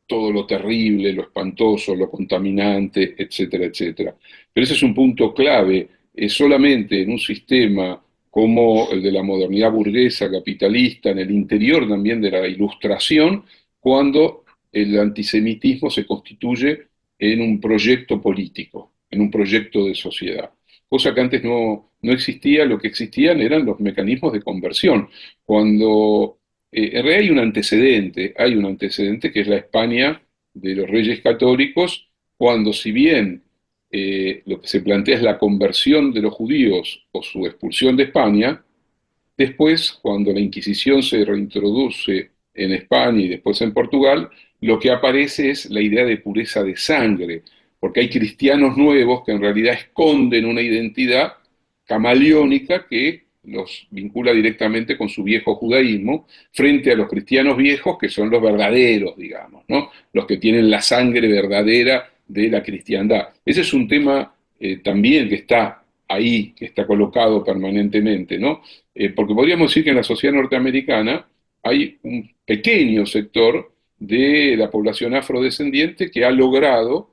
todo lo terrible, lo espantoso, lo contaminante, etcétera, etcétera. Pero ese es un punto clave. Solamente en un sistema como el de la modernidad burguesa, capitalista, en el interior también de la ilustración, cuando el antisemitismo se constituye en un proyecto político, en un proyecto de sociedad. Cosa que antes no existía, lo que existían eran los mecanismos de conversión. Cuando en realidad hay un antecedente que es la España de los Reyes Católicos, cuando si bien lo que se plantea es la conversión de los judíos o su expulsión de España, después, cuando la Inquisición se reintroduce en España y después en Portugal, lo que aparece es la idea de pureza de sangre, porque hay cristianos nuevos que en realidad esconden una identidad camaleónica que los vincula directamente con su viejo judaísmo, frente a los cristianos viejos que son los verdaderos, digamos, ¿no? Los que tienen la sangre verdadera de la cristiandad. Ese es un tema también que está ahí, que está colocado permanentemente, ¿no? Porque podríamos decir que en la sociedad norteamericana hay un pequeño sector de la población afrodescendiente que ha logrado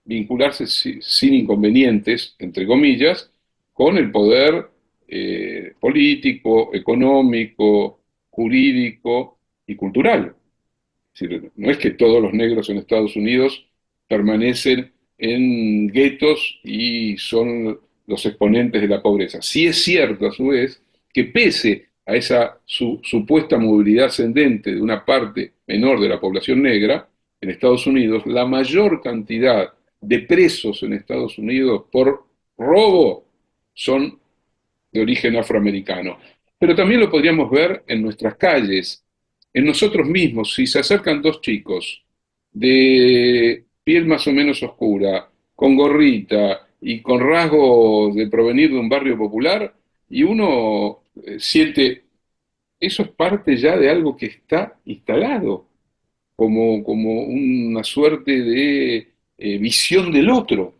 vincularse sin inconvenientes, entre comillas, con el poder político, económico, jurídico y cultural. Es decir, no es que todos los negros en Estados Unidos permanecen en guetos y son los exponentes de la pobreza. Sí es cierto, a su vez, que pese a esa supuesta movilidad ascendente de una parte menor de la población negra, en Estados Unidos, la mayor cantidad de presos en Estados Unidos por robo son de origen afroamericano. Pero también lo podríamos ver en nuestras calles, en nosotros mismos. Si se acercan dos chicos de piel más o menos oscura, con gorrita y con rasgos de provenir de un barrio popular, y uno siente, eso es parte ya de algo que está instalado, como una suerte de visión del otro.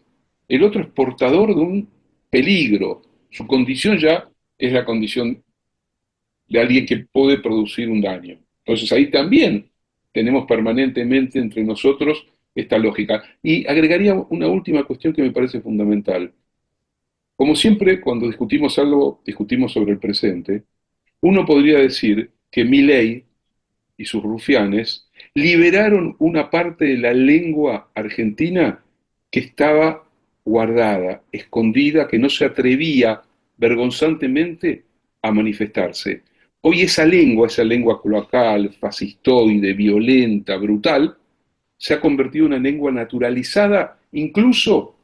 El otro es portador de un peligro. Su condición ya es la condición de alguien que puede producir un daño. Entonces ahí también tenemos permanentemente entre nosotros esta lógica. Y agregaría una última cuestión que me parece fundamental. Como siempre, cuando discutimos algo, discutimos sobre el presente, uno podría decir que Milei y sus rufianes liberaron una parte de la lengua argentina que estaba guardada, escondida, que no se atrevía vergonzantemente a manifestarse. Hoy esa lengua cloacal, fascistoide, violenta, brutal, se ha convertido en una lengua naturalizada, incluso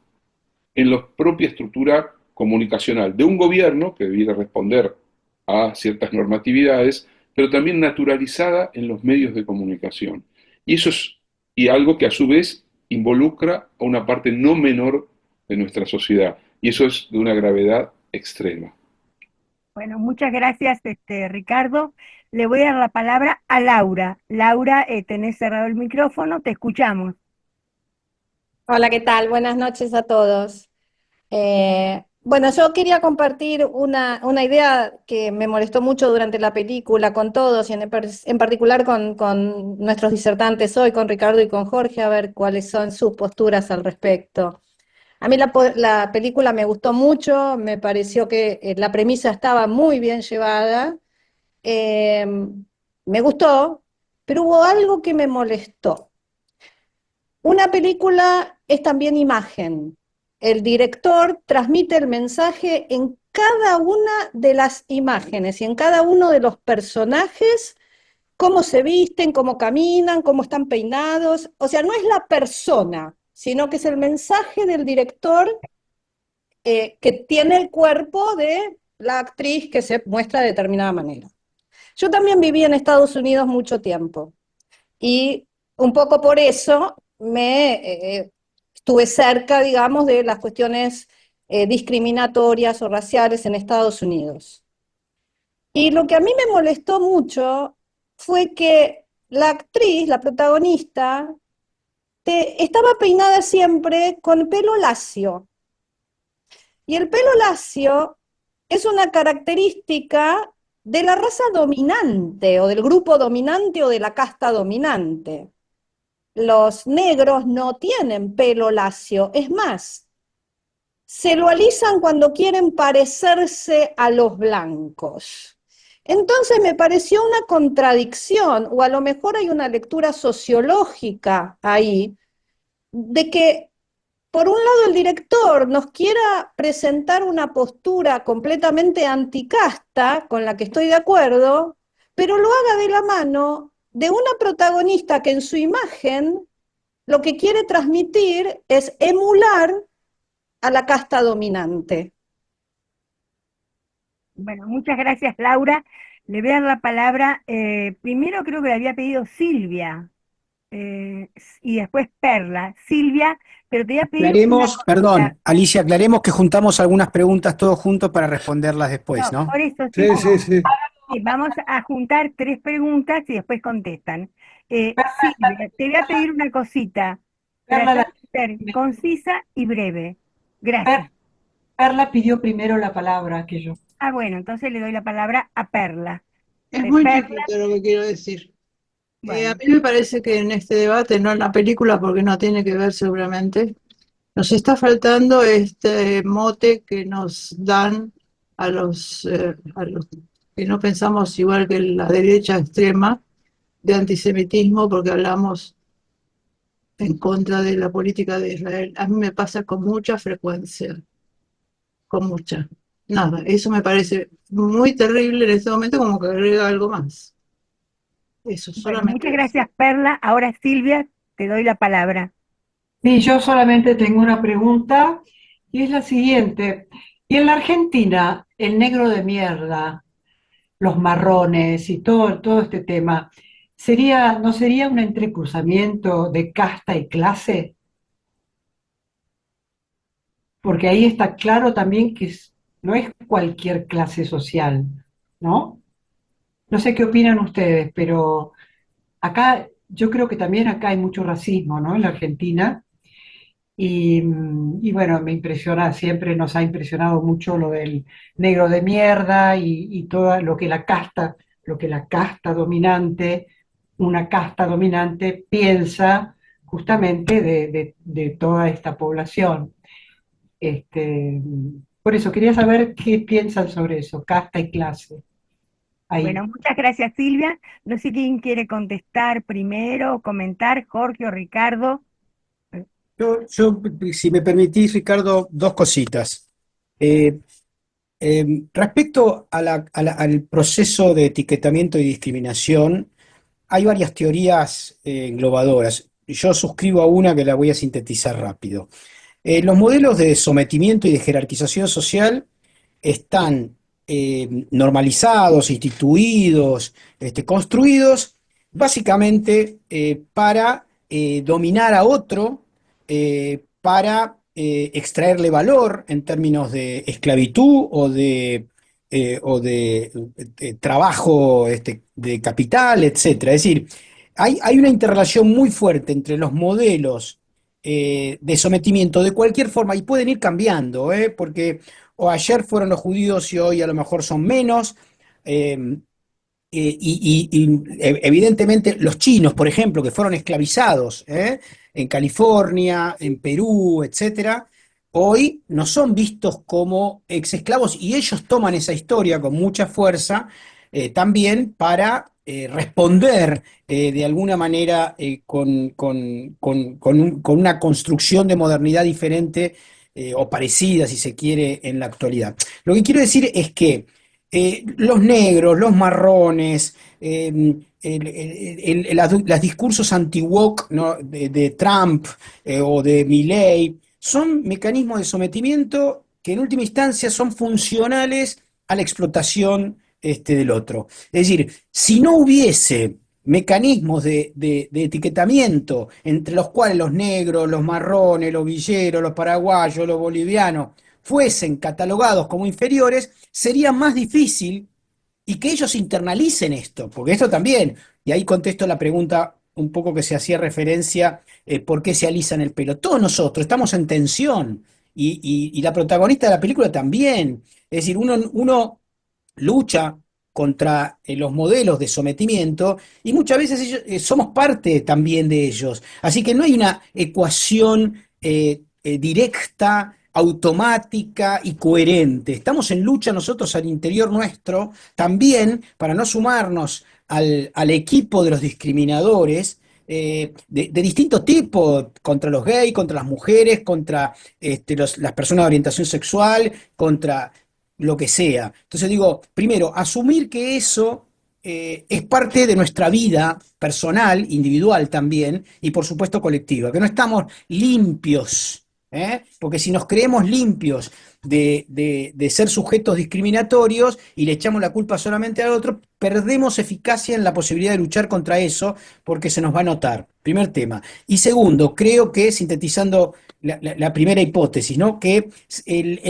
en la propia estructura comunicacional de un gobierno que debiera responder a ciertas normatividades, pero también naturalizada en los medios de comunicación. Y eso es algo que a su vez involucra a una parte no menor de nuestra sociedad. Y eso es de una gravedad extrema. Bueno, muchas gracias, Ricardo. Le voy a dar la palabra a Laura. Laura, tenés cerrado el micrófono, te escuchamos. Hola, ¿qué tal? Buenas noches a todos. Bueno, yo quería compartir una idea que me molestó mucho durante la película con todos y en particular con nuestros disertantes hoy, con Ricardo y con Jorge, a ver cuáles son sus posturas al respecto. A mí la película me gustó mucho, me pareció que la premisa estaba muy bien llevada, eh, me gustó, pero hubo algo que me molestó. Una película es también imagen. El director transmite el mensaje en cada una de las imágenes y en cada uno de los personajes, cómo se visten, cómo caminan, cómo están peinados. O sea, no es la persona, sino que es el mensaje del director que tiene el cuerpo de la actriz que se muestra de determinada manera. Yo también viví en Estados Unidos mucho tiempo y un poco por eso estuve cerca, digamos, de las cuestiones discriminatorias o raciales en Estados Unidos. Y lo que a mí me molestó mucho fue que la actriz, la protagonista, estaba peinada siempre con pelo lacio. Y el pelo lacio es una característica de la raza dominante, o del grupo dominante, o de la casta dominante. Los negros no tienen pelo lacio, es más, se lo alisan cuando quieren parecerse a los blancos. Entonces me pareció una contradicción, o a lo mejor hay una lectura sociológica ahí, de que por un lado el director nos quiera presentar una postura completamente anticasta, con la que estoy de acuerdo, pero lo haga de la mano de una protagonista que en su imagen lo que quiere transmitir es emular a la casta dominante. Bueno, muchas gracias, Laura. Le voy a dar la palabra. Primero creo que le había pedido Silvia y después Perla. Silvia, pero te voy a pedir una Aclaremos, cosita. perdón, Alicia, aclaremos que juntamos algunas preguntas todos juntos para responderlas después, No, ¿no? por eso sí, Sí, sí, sí. sí, vamos a juntar 3 preguntas y después contestan. Silvia, te voy a pedir una cosita. Perla, Trata de ser concisa y breve. Gracias. Perla pidió primero la palabra que yo. Ah, bueno, entonces le doy la palabra a Perla. Es muy Perla, chiquito lo que quiero decir. A bueno, mí me parece que en este debate, no en la película, porque no tiene que ver seguramente, nos está faltando este mote que nos dan a los que no pensamos igual que la derecha extrema de antisemitismo, porque hablamos en contra de la política de Israel. A mí me pasa con mucha frecuencia, con mucha. Nada, eso me parece muy terrible en este momento, como que agrega algo más. Eso, bueno, solamente muchas eso. gracias, Perla. Ahora, Silvia, te doy la palabra. Sí, yo solamente tengo una pregunta y es la siguiente. Y en la Argentina, el negro de mierda, los marrones y todo este tema, ¿no sería un entrecruzamiento de casta y clase? Porque ahí está claro también que no es cualquier clase social, ¿no? No sé qué opinan ustedes, pero acá yo creo que también acá hay mucho racismo, ¿no? En la Argentina. Y bueno, me impresiona, siempre nos ha impresionado mucho lo del negro de mierda y todo lo que la casta dominante, una casta dominante piensa justamente de toda esta población. Este, por eso quería saber qué piensan sobre eso, casta y clase. Ahí. Bueno, muchas gracias, Silvia. No sé quién quiere contestar primero o comentar, Jorge o Ricardo. Yo, si me permitís, Ricardo, dos cositas. Eh, Respecto a al proceso de etiquetamiento y discriminación, hay varias teorías englobadoras. yo suscribo a una que la voy a sintetizar rápido. Los modelos de sometimiento y de jerarquización social están normalizados, instituidos, construidos básicamente para dominar a otro, para extraerle valor en términos de esclavitud o de trabajo de capital, etcétera. Es decir, hay una interrelación muy fuerte entre los modelos de sometimiento de cualquier forma y pueden ir cambiando, porque o ayer fueron los judíos y hoy a lo mejor son menos. eh, Evidentemente los chinos, por ejemplo, que fueron esclavizados en California, en Perú, etcétera, hoy no son vistos como ex esclavos y ellos toman esa historia con mucha fuerza también para responder de alguna manera con una construcción de modernidad diferente o parecida, si se quiere, en la actualidad. Lo que quiero decir es que los negros, los marrones, los discursos anti-woke, ¿no? de Trump o de Milley, son mecanismos de sometimiento que en última instancia son funcionales a la explotación del otro. Es decir, si no hubiese mecanismos de etiquetamiento entre los cuales los negros, los marrones, los villeros, los paraguayos, los bolivianos fuesen catalogados como inferiores, sería más difícil y que ellos internalicen esto, porque esto también, y ahí contesto la pregunta un poco que se hacía referencia, ¿por qué se alisan el pelo? Todos nosotros estamos en tensión y la protagonista de la película también. Es decir, uno lucha contra los modelos de sometimiento y muchas veces somos parte también de ellos. Así que no hay una ecuación directa, automática y coherente. Estamos en lucha nosotros al interior nuestro también para no sumarnos al equipo de los discriminadores de distintos tipos, contra los gays, contra las mujeres, contra las personas de orientación sexual, contra lo que sea. Entonces digo, primero, asumir que eso es parte de nuestra vida personal, individual también, y por supuesto colectiva, que no estamos limpios, porque si nos creemos limpios de ser sujetos discriminatorios y le echamos la culpa solamente al otro, perdemos eficacia en la posibilidad de luchar contra eso porque se nos va a notar. Primer tema. Y segundo, creo que sintetizando la primera hipótesis, ¿no? Que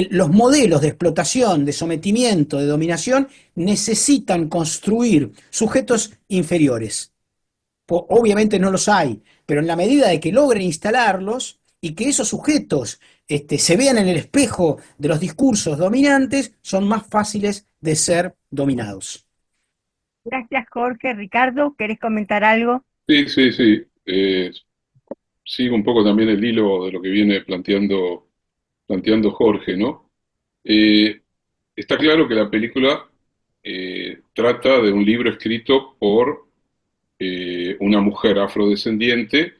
los modelos de explotación, de sometimiento, de dominación, necesitan construir sujetos inferiores. Obviamente no los hay, pero en la medida de que logren instalarlos y que esos sujetos se vean en el espejo de los discursos dominantes, son más fáciles de ser dominados. Gracias, Jorge. Ricardo, ¿querés comentar algo? Sí, sí, sí. Sigo un poco también el hilo de lo que viene planteando Jorge, ¿no? Está claro que la película trata de un libro escrito por una mujer afrodescendiente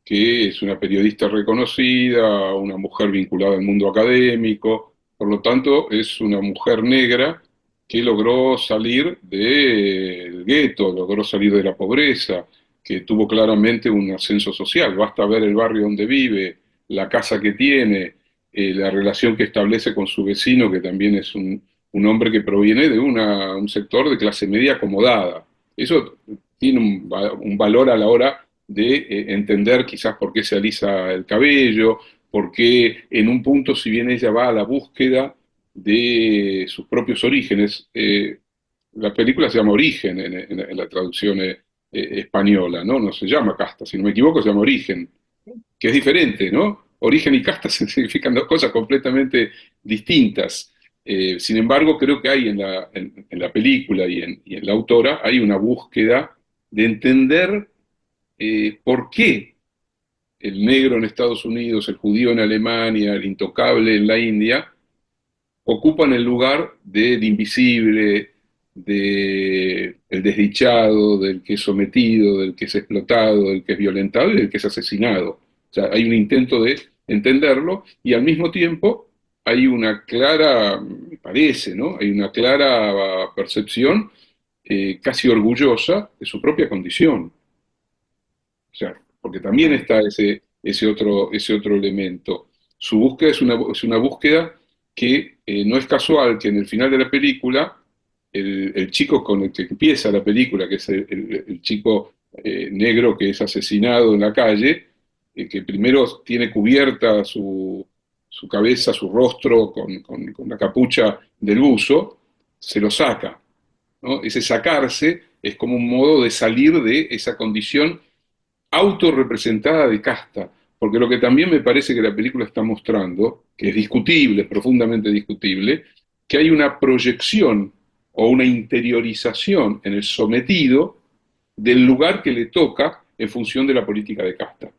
que es una periodista reconocida, una mujer vinculada al mundo académico, por lo tanto es una mujer negra que logró salir del gueto, logró salir de la pobreza, que tuvo claramente un ascenso social. Basta ver el barrio donde vive, la casa que tiene, la relación que establece con su vecino, que también es un hombre que proviene de un sector de clase media acomodada. Eso tiene un valor a la hora de entender quizás por qué se alisa el cabello, por qué en un punto, si bien ella va a la búsqueda de sus propios orígenes, la película se llama Origen en la traducción española, ¿no? No se llama casta, si no me equivoco se llama Origen, que es diferente, ¿no? Origen y casta significan dos cosas completamente distintas. Sin embargo, creo que hay en la película y en la autora, hay una búsqueda de entender por qué el negro en Estados Unidos, el judío en Alemania, el intocable en la India, ocupan el lugar del invisible, del desdichado, del que es sometido, del que es explotado, del que es violentado y del que es asesinado. O sea, hay un intento de entenderlo y al mismo tiempo hay una clara, me parece, ¿no? Hay una clara percepción casi orgullosa de su propia condición. O sea, porque también está ese otro elemento. Su búsqueda es una búsqueda que no es casual que en el final de la película, el chico con el que empieza la película, que es el chico negro que es asesinado en la calle, que primero tiene cubierta su cabeza, su rostro con la capucha del buzo, se lo saca, ¿no? Ese sacarse es como un modo de salir de esa condición autorrepresentada de casta, porque lo que también me parece que la película está mostrando, que es discutible, es profundamente discutible, que hay una proyección o una interiorización en el sometido del lugar que le toca en función de la política de casta.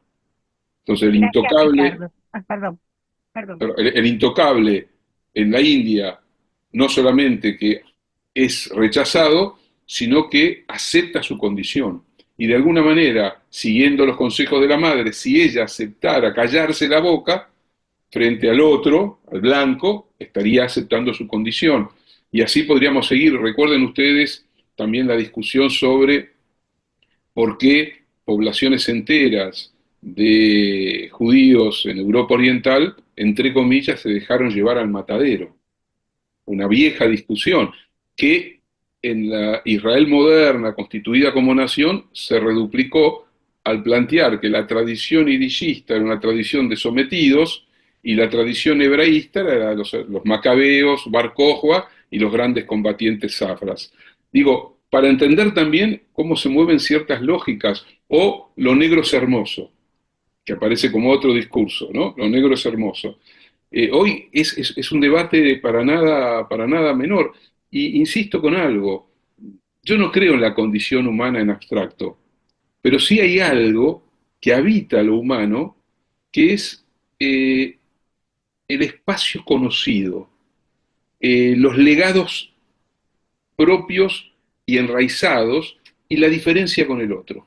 Entonces Gracias, Ricardo. Perdón, perdón. el intocable en la India no solamente que es rechazado, sino que acepta su condición. Y de alguna manera, siguiendo los consejos de la madre, si ella aceptara callarse la boca frente al otro, al blanco, estaría aceptando su condición. Y así podríamos seguir. Recuerden ustedes también la discusión sobre por qué poblaciones enteras de judíos en Europa Oriental, entre comillas, se dejaron llevar al matadero. Una vieja discusión que en la Israel moderna, constituida como nación, se reduplicó al plantear que la tradición idishista era una tradición de sometidos y la tradición hebraísta era los macabeos, Bar Kokhba y los grandes combatientes safras. Digo, para entender también cómo se mueven ciertas lógicas, o lo negro es hermoso, que aparece como otro discurso, ¿no? Lo negro es hermoso. Hoy es un debate para nada menor. Y insisto con algo, yo no creo en la condición humana en abstracto, pero sí hay algo que habita lo humano, que es el espacio conocido, los legados propios y enraizados y la diferencia con el otro.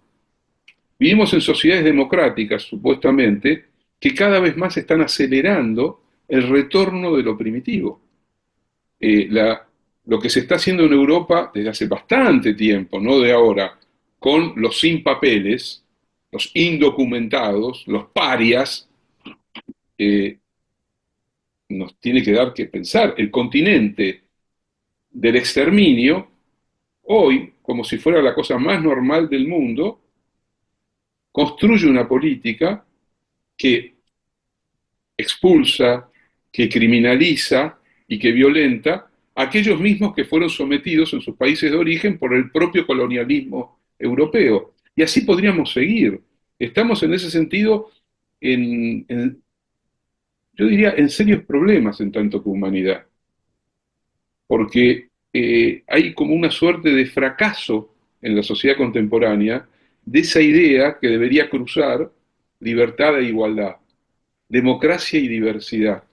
Vivimos en sociedades democráticas, supuestamente, que cada vez más están acelerando el retorno de lo primitivo. Lo que se está haciendo en Europa desde hace bastante tiempo, no de ahora, con los sin papeles, los indocumentados, los parias, nos tiene que dar que pensar. El continente del exterminio, hoy, como si fuera la cosa más normal del mundo, construye una política que expulsa, que criminaliza y que violenta a aquellos mismos que fueron sometidos en sus países de origen por el propio colonialismo europeo. Y así podríamos seguir. Estamos en ese sentido yo diría, en serios problemas en tanto que humanidad, porque hay como una suerte de fracaso en la sociedad contemporánea de esa idea que debería cruzar libertad e igualdad, democracia y diversidad.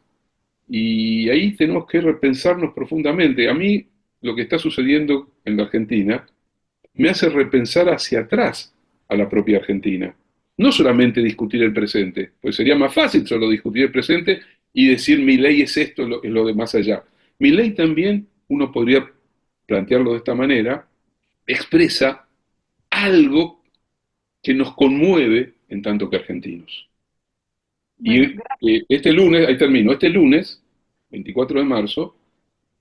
Y ahí tenemos que repensarnos profundamente. A mí lo que está sucediendo en la Argentina me hace repensar hacia atrás a la propia Argentina. No solamente discutir el presente, pues sería más fácil solo discutir el presente y decir mi ley es esto, es lo de más allá. Mi ley también, uno podría plantearlo de esta manera, expresa algo que nos conmueve en tanto que argentinos. Bueno, Y este lunes, ahí termino, este lunes, 24 de marzo,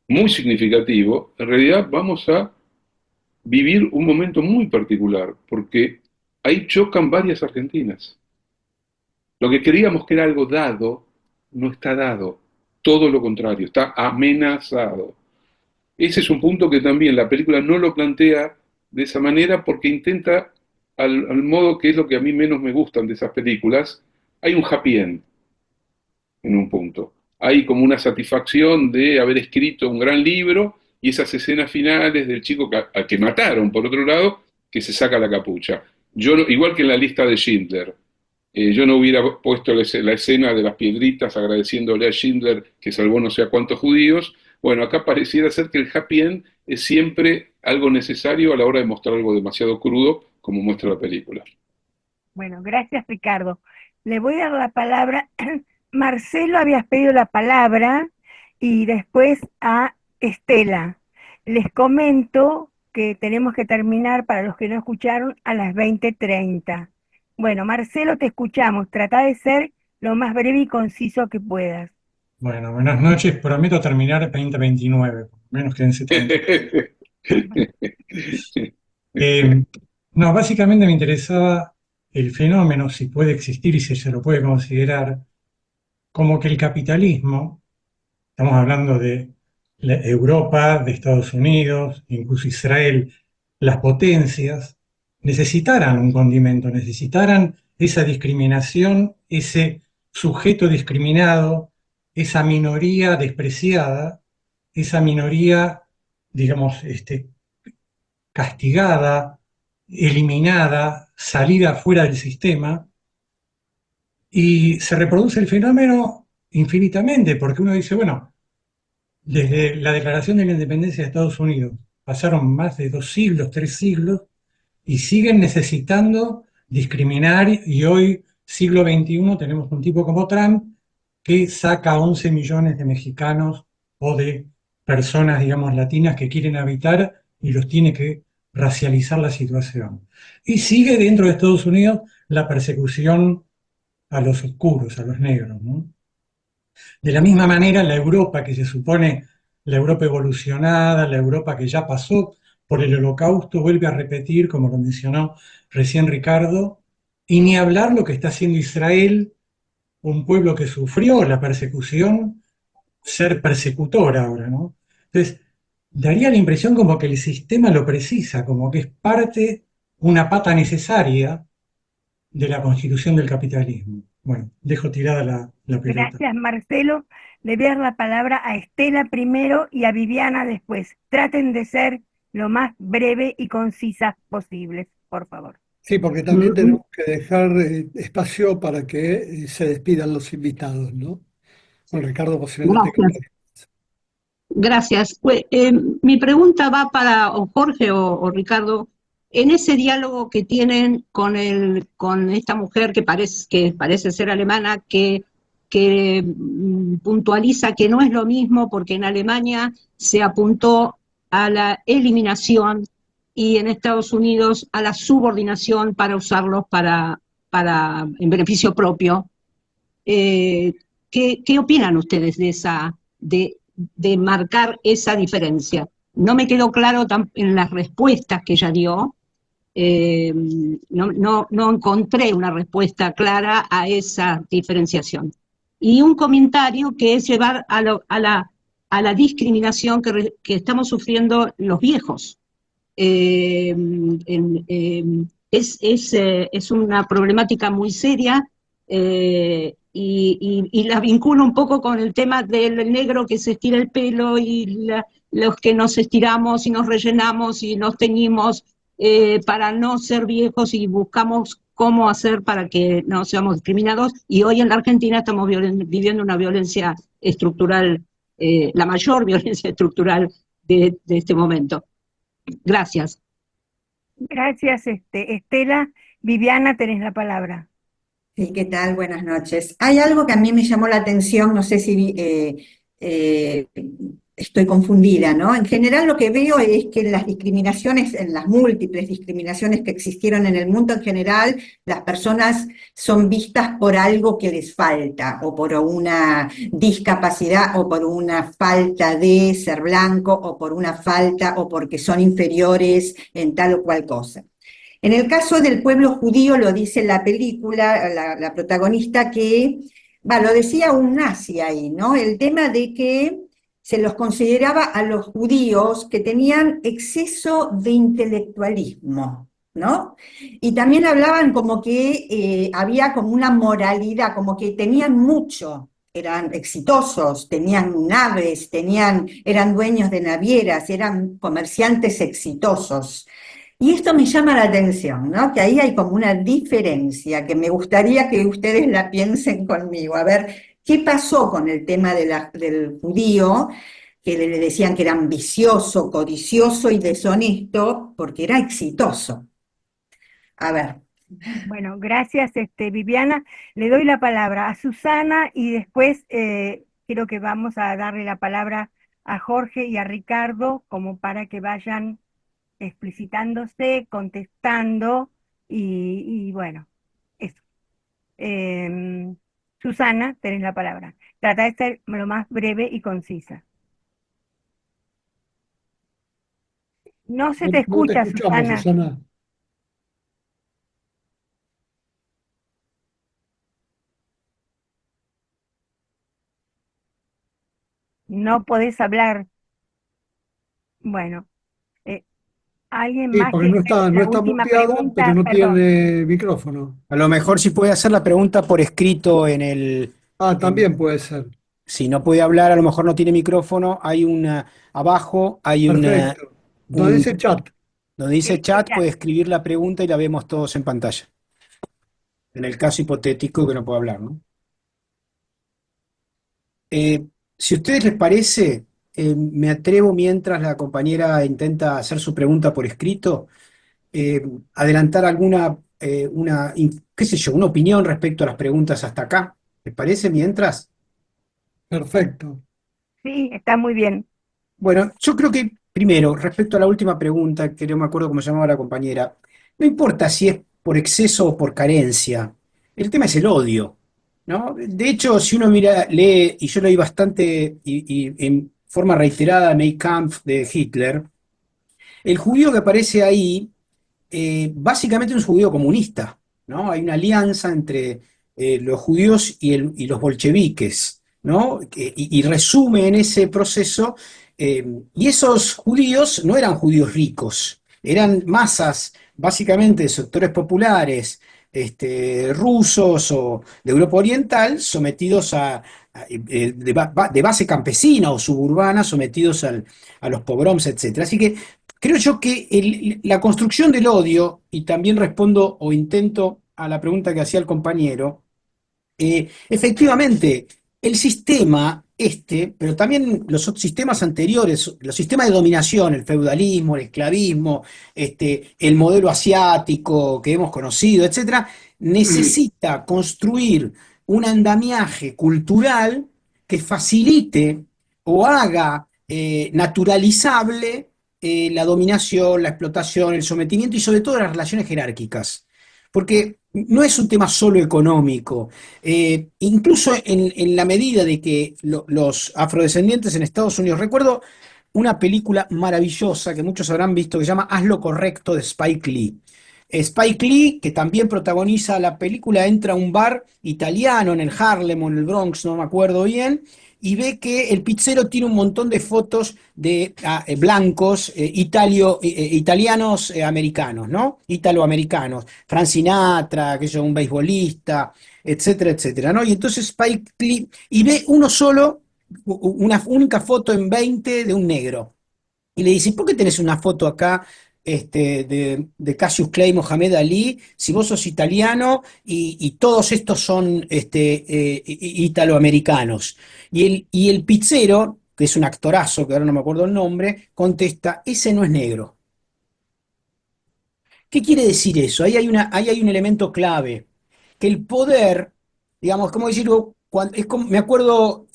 muy significativo, en realidad vamos a vivir un momento muy particular, porque ahí chocan varias Argentinas. Lo que creíamos que era algo dado, no está dado. Todo lo contrario, está amenazado. Ese es un punto que también la película no lo plantea de esa manera porque intenta, al modo que es lo que a mí menos me gustan de esas películas, hay un happy end en un punto. Hay como una satisfacción de haber escrito un gran libro y esas escenas finales del chico al que mataron, por otro lado, que se saca la capucha. Yo, igual que en la lista de Schindler, yo no hubiera puesto la escena de las piedritas agradeciéndole a Schindler que salvó no sé a cuántos judíos. Bueno, acá pareciera ser que el happy end es siempre algo necesario a la hora de mostrar algo demasiado crudo, como muestra la película. bueno, gracias, Ricardo. Le voy a dar la palabra. Marcelo, habías pedido la palabra y después a Estela. Les comento que tenemos que terminar, para los que no escucharon, a las 20:30. Bueno, Marcelo, te escuchamos. Trata de ser lo más breve y conciso que puedas. Bueno, buenas noches. Prometo terminar 2029, por lo menos quédense tranquilos. Eh, no, básicamente me interesaba el fenómeno, si puede existir y si se lo puede considerar, como que el capitalismo, estamos hablando de Europa, de Estados Unidos, incluso Israel, las potencias, necesitaran un condimento, necesitaran esa discriminación, ese sujeto discriminado, esa minoría despreciada, esa minoría, digamos, castigada, eliminada, salida fuera del sistema, y se reproduce el fenómeno infinitamente, porque uno dice, bueno, desde la declaración de la independencia de Estados Unidos pasaron más de 2 siglos, 3 siglos, y siguen necesitando discriminar, y hoy, siglo XXI, tenemos un tipo como Trump que saca a 11 millones de mexicanos o de personas, digamos, latinas que quieren habitar y los tiene que racializar la situación. Y sigue dentro de Estados Unidos la persecución a los oscuros, a los negros, ¿no? De la misma manera, la Europa que se supone la Europa evolucionada, la Europa que ya pasó por el Holocausto, vuelve a repetir, como lo mencionó recién Ricardo, y ni hablar lo que está haciendo Israel, un pueblo que sufrió la persecución, ser persecutor ahora, ¿no? Entonces, daría la impresión como que el sistema lo precisa, como que es parte, una pata necesaria de la constitución del capitalismo. Bueno, dejo tirada la pelota. Gracias, Marcelo. Le voy a dar la palabra a Estela primero y a Viviana después. Traten de ser lo más breve y concisas posibles, por favor. Sí, porque también Mm, tenemos que dejar espacio para que se despidan los invitados, ¿no? Bueno, Ricardo posiblemente Gracias, quería. gracias. Mi pregunta va para o Jorge o Ricardo. En ese diálogo que tienen con esta mujer que parece ser alemana, que puntualiza que no es lo mismo porque en Alemania se apuntó a la eliminación y en Estados Unidos a la subordinación para usarlos en beneficio propio. Eh, ¿qué opinan ustedes de marcar esa diferencia? No me quedó claro en las respuestas que ella dio. No encontré una respuesta clara a esa diferenciación. Y un comentario que es llevar a la discriminación que estamos sufriendo los viejos. Es una problemática muy seria, y la vinculo un poco con el tema del negro que se estira el pelo y los que nos estiramos y nos rellenamos y nos teñimos para no ser viejos y buscamos cómo hacer para que no seamos discriminados. Y hoy en la Argentina estamos viviendo una violencia estructural, la mayor violencia estructural de este momento. Gracias. Gracias, Estela. Viviana, tenés la palabra. Sí, ¿qué tal? Buenas noches. Hay algo que a mí me llamó la atención, no sé si eh, estoy confundida, ¿no? En general lo que veo es que las discriminaciones, en las múltiples discriminaciones que existieron en el mundo en general, las personas son vistas por algo que les falta, o por una discapacidad, o por una falta de ser blanco, o por una falta, o porque son inferiores en tal o cual cosa. En el caso del pueblo judío, lo dice la película, la protagonista, lo decía un nazi ahí, ¿no? El tema de que se los consideraba a los judíos que tenían exceso de intelectualismo, ¿no? Y también hablaban como que había como una moralidad, como que tenían mucho, eran exitosos, tenían naves, eran dueños de navieras, eran comerciantes exitosos. Y esto me llama la atención, ¿no? Que ahí hay como una diferencia que me gustaría que ustedes la piensen conmigo. A ver, ¿qué pasó con el tema del judío? Que le decían que era ambicioso, codicioso y deshonesto, porque era exitoso. A ver. Bueno, gracias, Viviana. Le doy la palabra a Susana y después creo que vamos a darle la palabra a Jorge y a Ricardo como para que vayan explicitándose, contestando y bueno, Susana, tenés la palabra. Trata de ser lo más breve y concisa. No se te No te escucha, escuchamos, Susana. Susana. No podés hablar. Bueno, eh, ¿alguien Sí, más porque quiere hacer no la está última muteada, pero pregunta? no Perdón. tiene micrófono. A lo mejor si puede hacer la pregunta por escrito Ah, en- también puede ser. si no puede hablar, a lo mejor no tiene micrófono, abajo hay Perfecto. Donde un, dice chat. donde dice Sí, chat, puede escribir la pregunta y la vemos todos en pantalla, en el caso hipotético que no pueda hablar, ¿no? Si a ustedes les parece, me atrevo mientras la compañera intenta hacer su pregunta por escrito, eh, adelantar qué sé yo, una opinión respecto a las preguntas hasta acá. ¿Les parece mientras? Perfecto. sí, está muy bien. Bueno, yo creo que primero, respecto a la última pregunta, que no me acuerdo cómo se llamaba la compañera, no importa si es por exceso o por carencia, el tema es el odio, ¿no? De hecho, si uno lee, y yo leí bastante y en forma reiterada Mein Kampf de Hitler, el judío que aparece ahí básicamente es un judío comunista, ¿no? Hay una alianza entre los judíos y los bolcheviques, ¿no? Y resume en ese proceso, y esos judíos no eran judíos ricos, eran masas, básicamente de sectores populares, rusos o de Europa Oriental, sometidos de base campesina o suburbana, sometidos a los pogroms, etc. Así que creo yo que la construcción del odio, y también respondo o intento a la pregunta que hacía el compañero, efectivamente, el sistema pero también los otros sistemas anteriores, los sistemas de dominación, el feudalismo, el esclavismo, el modelo asiático que hemos conocido, etcétera, necesita construir un andamiaje cultural que facilite o haga naturalizable la dominación, la explotación, el sometimiento y sobre todo las relaciones jerárquicas. Porque no es un tema solo económico, incluso en la medida de que los afrodescendientes en Estados Unidos, recuerdo una película maravillosa que muchos habrán visto que se llama Haz lo correcto de Spike Lee. Spike Lee, que también protagoniza la película, entra a un bar italiano en el Harlem o en el Bronx, no me acuerdo bien, y ve que el pizzero tiene un montón de fotos de blancos italianos americanos, ¿no? Italoamericanos. Frank Sinatra, que es un beisbolista, etcétera, etcétera, ¿no? Y entonces Spike Lee, y ve uno solo, una única foto en 20 de un negro. Y le dice, ¿por qué tenés una foto acá de Cassius Clay, Mohamed Ali, si vos sos italiano y todos estos son italoamericanos? Y el pizzero, que es un actorazo, que ahora no me acuerdo el nombre, contesta, ese no es negro. ¿Qué quiere decir eso? Ahí hay un elemento clave, que el poder, digamos, ¿cómo decirlo? Me acuerdo,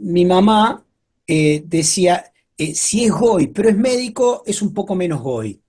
mi mamá decía, si es goy, pero es médico, es un poco menos goy,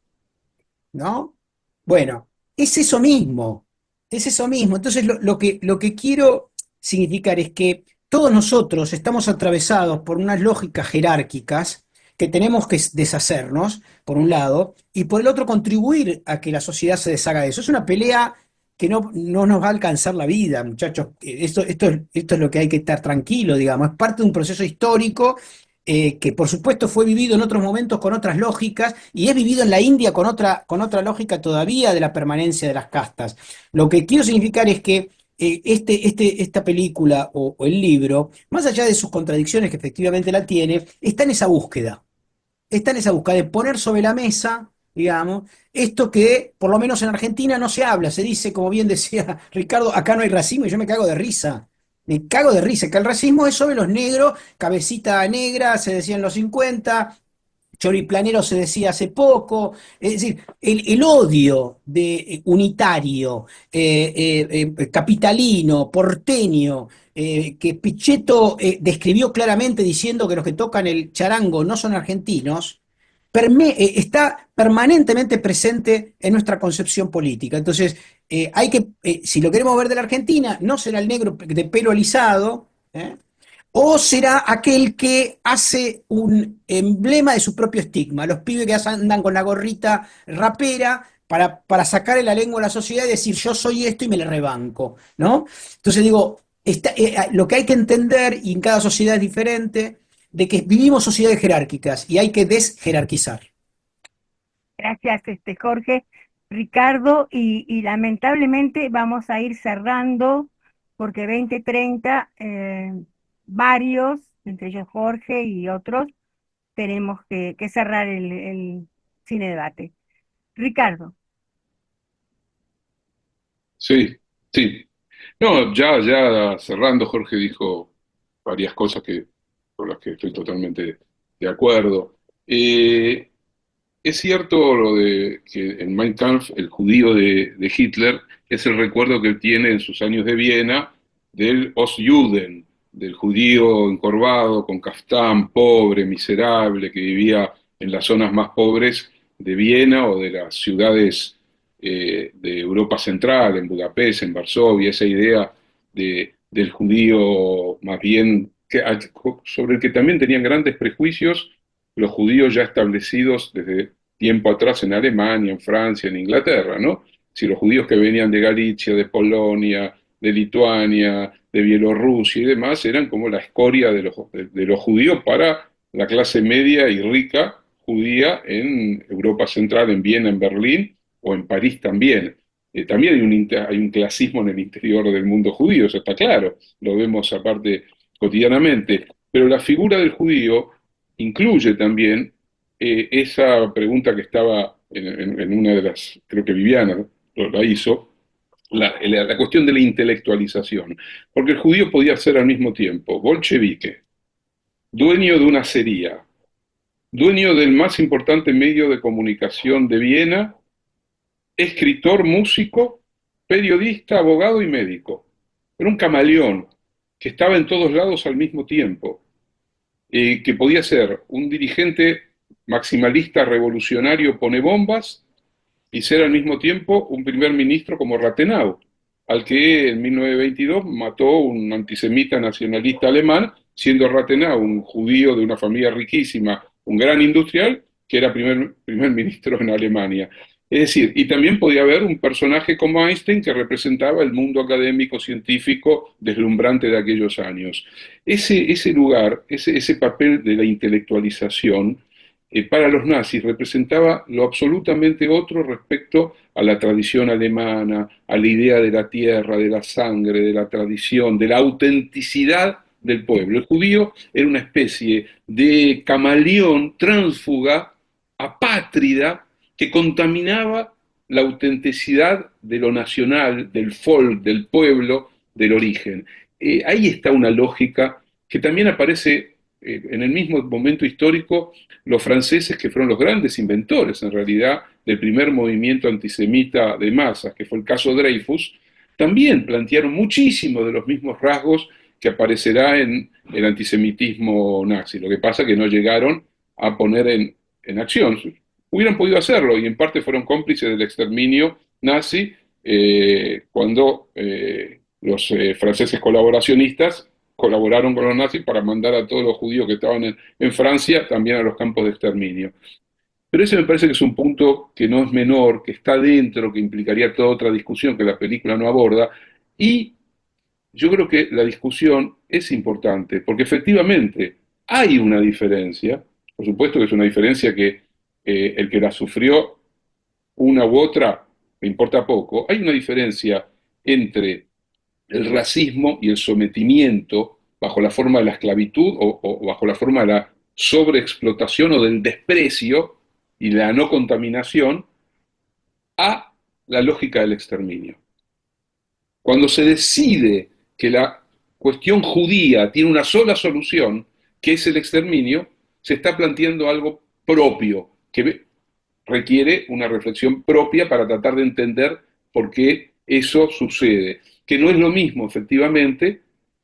¿no? Bueno, es eso mismo. Entonces, lo que quiero significar es que todos nosotros estamos atravesados por unas lógicas jerárquicas que tenemos que deshacernos, por un lado, y por el otro contribuir a que la sociedad se deshaga de eso. Es una pelea que no nos va a alcanzar la vida, muchachos. Esto es lo que hay que estar tranquilo, digamos. Es parte de un proceso histórico que por supuesto fue vivido en otros momentos con otras lógicas y es vivido en la India con otra lógica todavía de la permanencia de las castas. Lo que quiero significar es que esta película o el libro, más allá de sus contradicciones que efectivamente la tiene, está en esa búsqueda de poner sobre la mesa, digamos, esto que por lo menos en Argentina no se habla, se dice, como bien decía Ricardo, acá no hay racismo y yo me cago de risa. Me cago de risa, que el racismo es sobre los negros, cabecita negra, se decía en los 50, choriplanero se decía hace poco, es decir, el odio unitario, capitalino, porteño, que Pichetto describió claramente diciendo que los que tocan el charango no son argentinos, está permanentemente presente en nuestra concepción política. Entonces, si lo queremos ver de la Argentina, no será el negro de pelo alisado, o será aquel que hace un emblema de su propio estigma, los pibes que andan con la gorrita rapera para sacarle la lengua a la sociedad y decir yo soy esto y me le rebanco, ¿no? Entonces digo, lo que hay que entender, y en cada sociedad es diferente, de que vivimos sociedades jerárquicas y hay que desjerarquizar. Gracias, Jorge. Ricardo, y lamentablemente vamos a ir cerrando porque 20:30, varios, entre ellos Jorge y otros, tenemos que cerrar el cine debate. Ricardo. Sí, sí. No, ya cerrando, Jorge dijo varias cosas con las que estoy totalmente de acuerdo. Es cierto lo de que en Mein Kampf el judío de Hitler es el recuerdo que él tiene en sus años de Viena del Ostjuden, del judío encorvado, con caftán, pobre, miserable, que vivía en las zonas más pobres de Viena o de las ciudades de Europa Central, en Budapest, en Varsovia, esa idea del judío más bien, sobre el que también tenían grandes prejuicios los judíos ya establecidos desde tiempo atrás en Alemania, en Francia, en Inglaterra, ¿no? Si los judíos que venían de Galicia, de Polonia, de Lituania, de Bielorrusia y demás, eran como la escoria de los judíos para la clase media y rica judía en Europa Central, en Viena, en Berlín o en París también. También hay un clasismo en el interior del mundo judío, eso está claro, lo vemos aparte cotidianamente, pero la figura del judío incluye también esa pregunta que estaba en una de las, creo que Viviana la hizo, la cuestión de la intelectualización, porque el judío podía ser al mismo tiempo bolchevique, dueño de una acería, dueño del más importante medio de comunicación de Viena, escritor, músico, periodista, abogado y médico. Era un camaleón que estaba en todos lados al mismo tiempo, que podía ser un dirigente maximalista revolucionario pone bombas y ser al mismo tiempo un primer ministro como Rathenau, al que en 1922 mató un antisemita nacionalista alemán, siendo Rathenau un judío de una familia riquísima, un gran industrial, que era primer ministro en Alemania. Es decir, y también podía haber un personaje como Einstein que representaba el mundo académico, científico, deslumbrante de aquellos años. Ese lugar, ese papel de la intelectualización, para los nazis representaba lo absolutamente otro respecto a la tradición alemana, a la idea de la tierra, de la sangre, de la tradición, de la autenticidad del pueblo. El judío era una especie de camaleón, tránsfuga, apátrida, que contaminaba la autenticidad de lo nacional, del folk, del pueblo, del origen. Ahí está una lógica que también aparece en el mismo momento histórico. Los franceses, que fueron los grandes inventores en realidad del primer movimiento antisemita de masas, que fue el caso Dreyfus, también plantearon muchísimos de los mismos rasgos que aparecerá en el antisemitismo nazi. Lo que pasa es que no llegaron a poner en acción. Hubieran podido hacerlo y en parte fueron cómplices del exterminio nazi cuando los franceses colaboracionistas colaboraron con los nazis para mandar a todos los judíos que estaban en Francia también a los campos de exterminio. Pero ese me parece que es un punto que no es menor, que está dentro, que implicaría toda otra discusión que la película no aborda, y yo creo que la discusión es importante, porque efectivamente hay una diferencia, por supuesto que es una diferencia que el que la sufrió una u otra me importa poco, hay una diferencia entre el racismo y el sometimiento bajo la forma de la esclavitud o bajo la forma de la sobreexplotación o del desprecio y la no contaminación a la lógica del exterminio. Cuando se decide que la cuestión judía tiene una sola solución, que es el exterminio, se está planteando algo propio, que requiere una reflexión propia para tratar de entender por qué eso sucede, que no es lo mismo, efectivamente,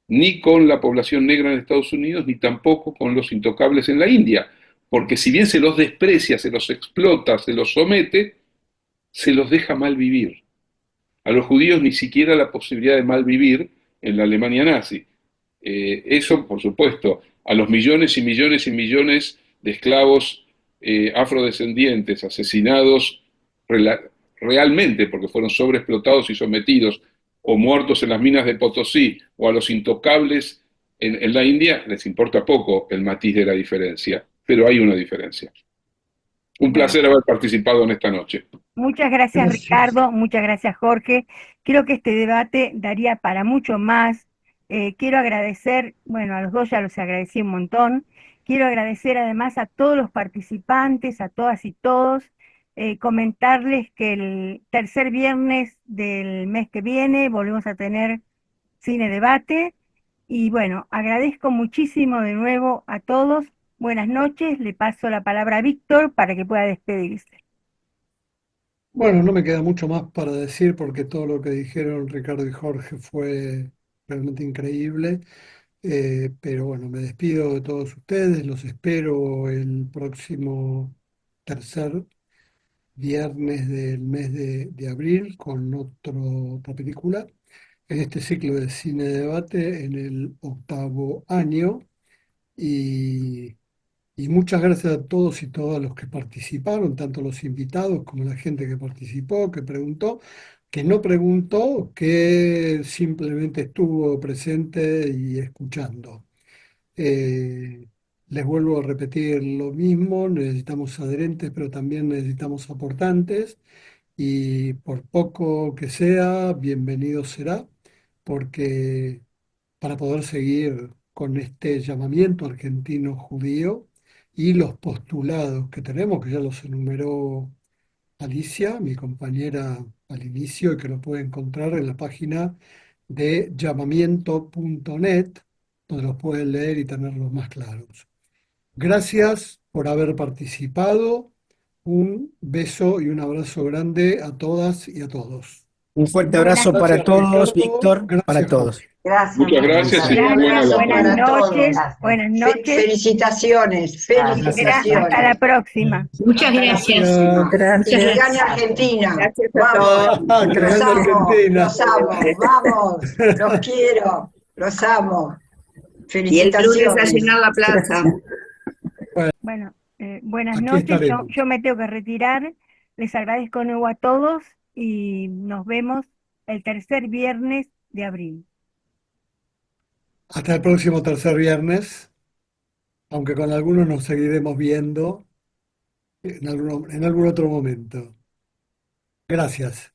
ni con la población negra en Estados Unidos, ni tampoco con los intocables en la India, porque si bien se los desprecia, se los explota, se los somete, se los deja mal vivir. A los judíos ni siquiera la posibilidad de mal vivir en la Alemania nazi. Eso, por supuesto, a los millones y millones y millones de esclavos afrodescendientes asesinados realmente porque fueron sobreexplotados y sometidos o muertos en las minas de Potosí, o a los intocables en la India, les importa poco el matiz de la diferencia, pero hay una diferencia. Un placer haber participado en esta noche. Muchas gracias, Gracias. Ricardo, muchas gracias, Jorge. Creo que este debate daría para mucho más. Quiero agradecer, bueno, a los dos ya los agradecí un montón. Quiero agradecer además a todos los participantes, a todas y todos. Comentarles que el tercer viernes del mes que viene volvemos a tener cine debate. Y bueno, agradezco muchísimo de nuevo a todos. Buenas noches, le paso la palabra a Víctor para que pueda despedirse. Bueno, no me queda mucho más para decir porque todo lo que dijeron Ricardo y Jorge fue realmente increíble. Pero bueno, me despido de todos ustedes, los espero el próximo tercer viernes del mes de abril con otra película en este ciclo de cine debate en el 8º año. Y y muchas gracias a todos y todas los que participaron, tanto los invitados como la gente que participó, que preguntó, que no preguntó, que simplemente estuvo presente y escuchando. Eh, Les vuelvo a repetir lo mismo, necesitamos adherentes, pero también necesitamos aportantes, y por poco que sea, bienvenido será, porque para poder seguir con este llamamiento argentino judío y los postulados que tenemos, que ya los enumeró Alicia, mi compañera al inicio, y que lo puede encontrar en la página de llamamiento.net, donde los pueden leer y tenerlos más claros. Gracias por haber participado. Un beso y un abrazo grande a todas y a todos. Un fuerte Buenas abrazo para Gracias, todos, Ricardo. Víctor, para Gracias, todos. Jorge. Gracias, Muchas gracias y muy buena Gracias, la buenas para todos. noches, buenas noches. Felicitaciones, Gracias, hasta la felicitaciones. próxima. Muchas Hasta la gracias. próxima. Gracias. Que gane Argentina. Gracias a Vamos, todos. Que los gane amo, Argentina. los amo, vamos, los quiero, los amo. Y el lunes a Felicitaciones. llenar la plaza. Bueno, buenas Aquí noches. estaremos. Yo me tengo que retirar. Les agradezco de nuevo a todos y nos vemos el tercer viernes de abril. Hasta el próximo tercer viernes, aunque con algunos nos seguiremos viendo en algún otro momento. Gracias.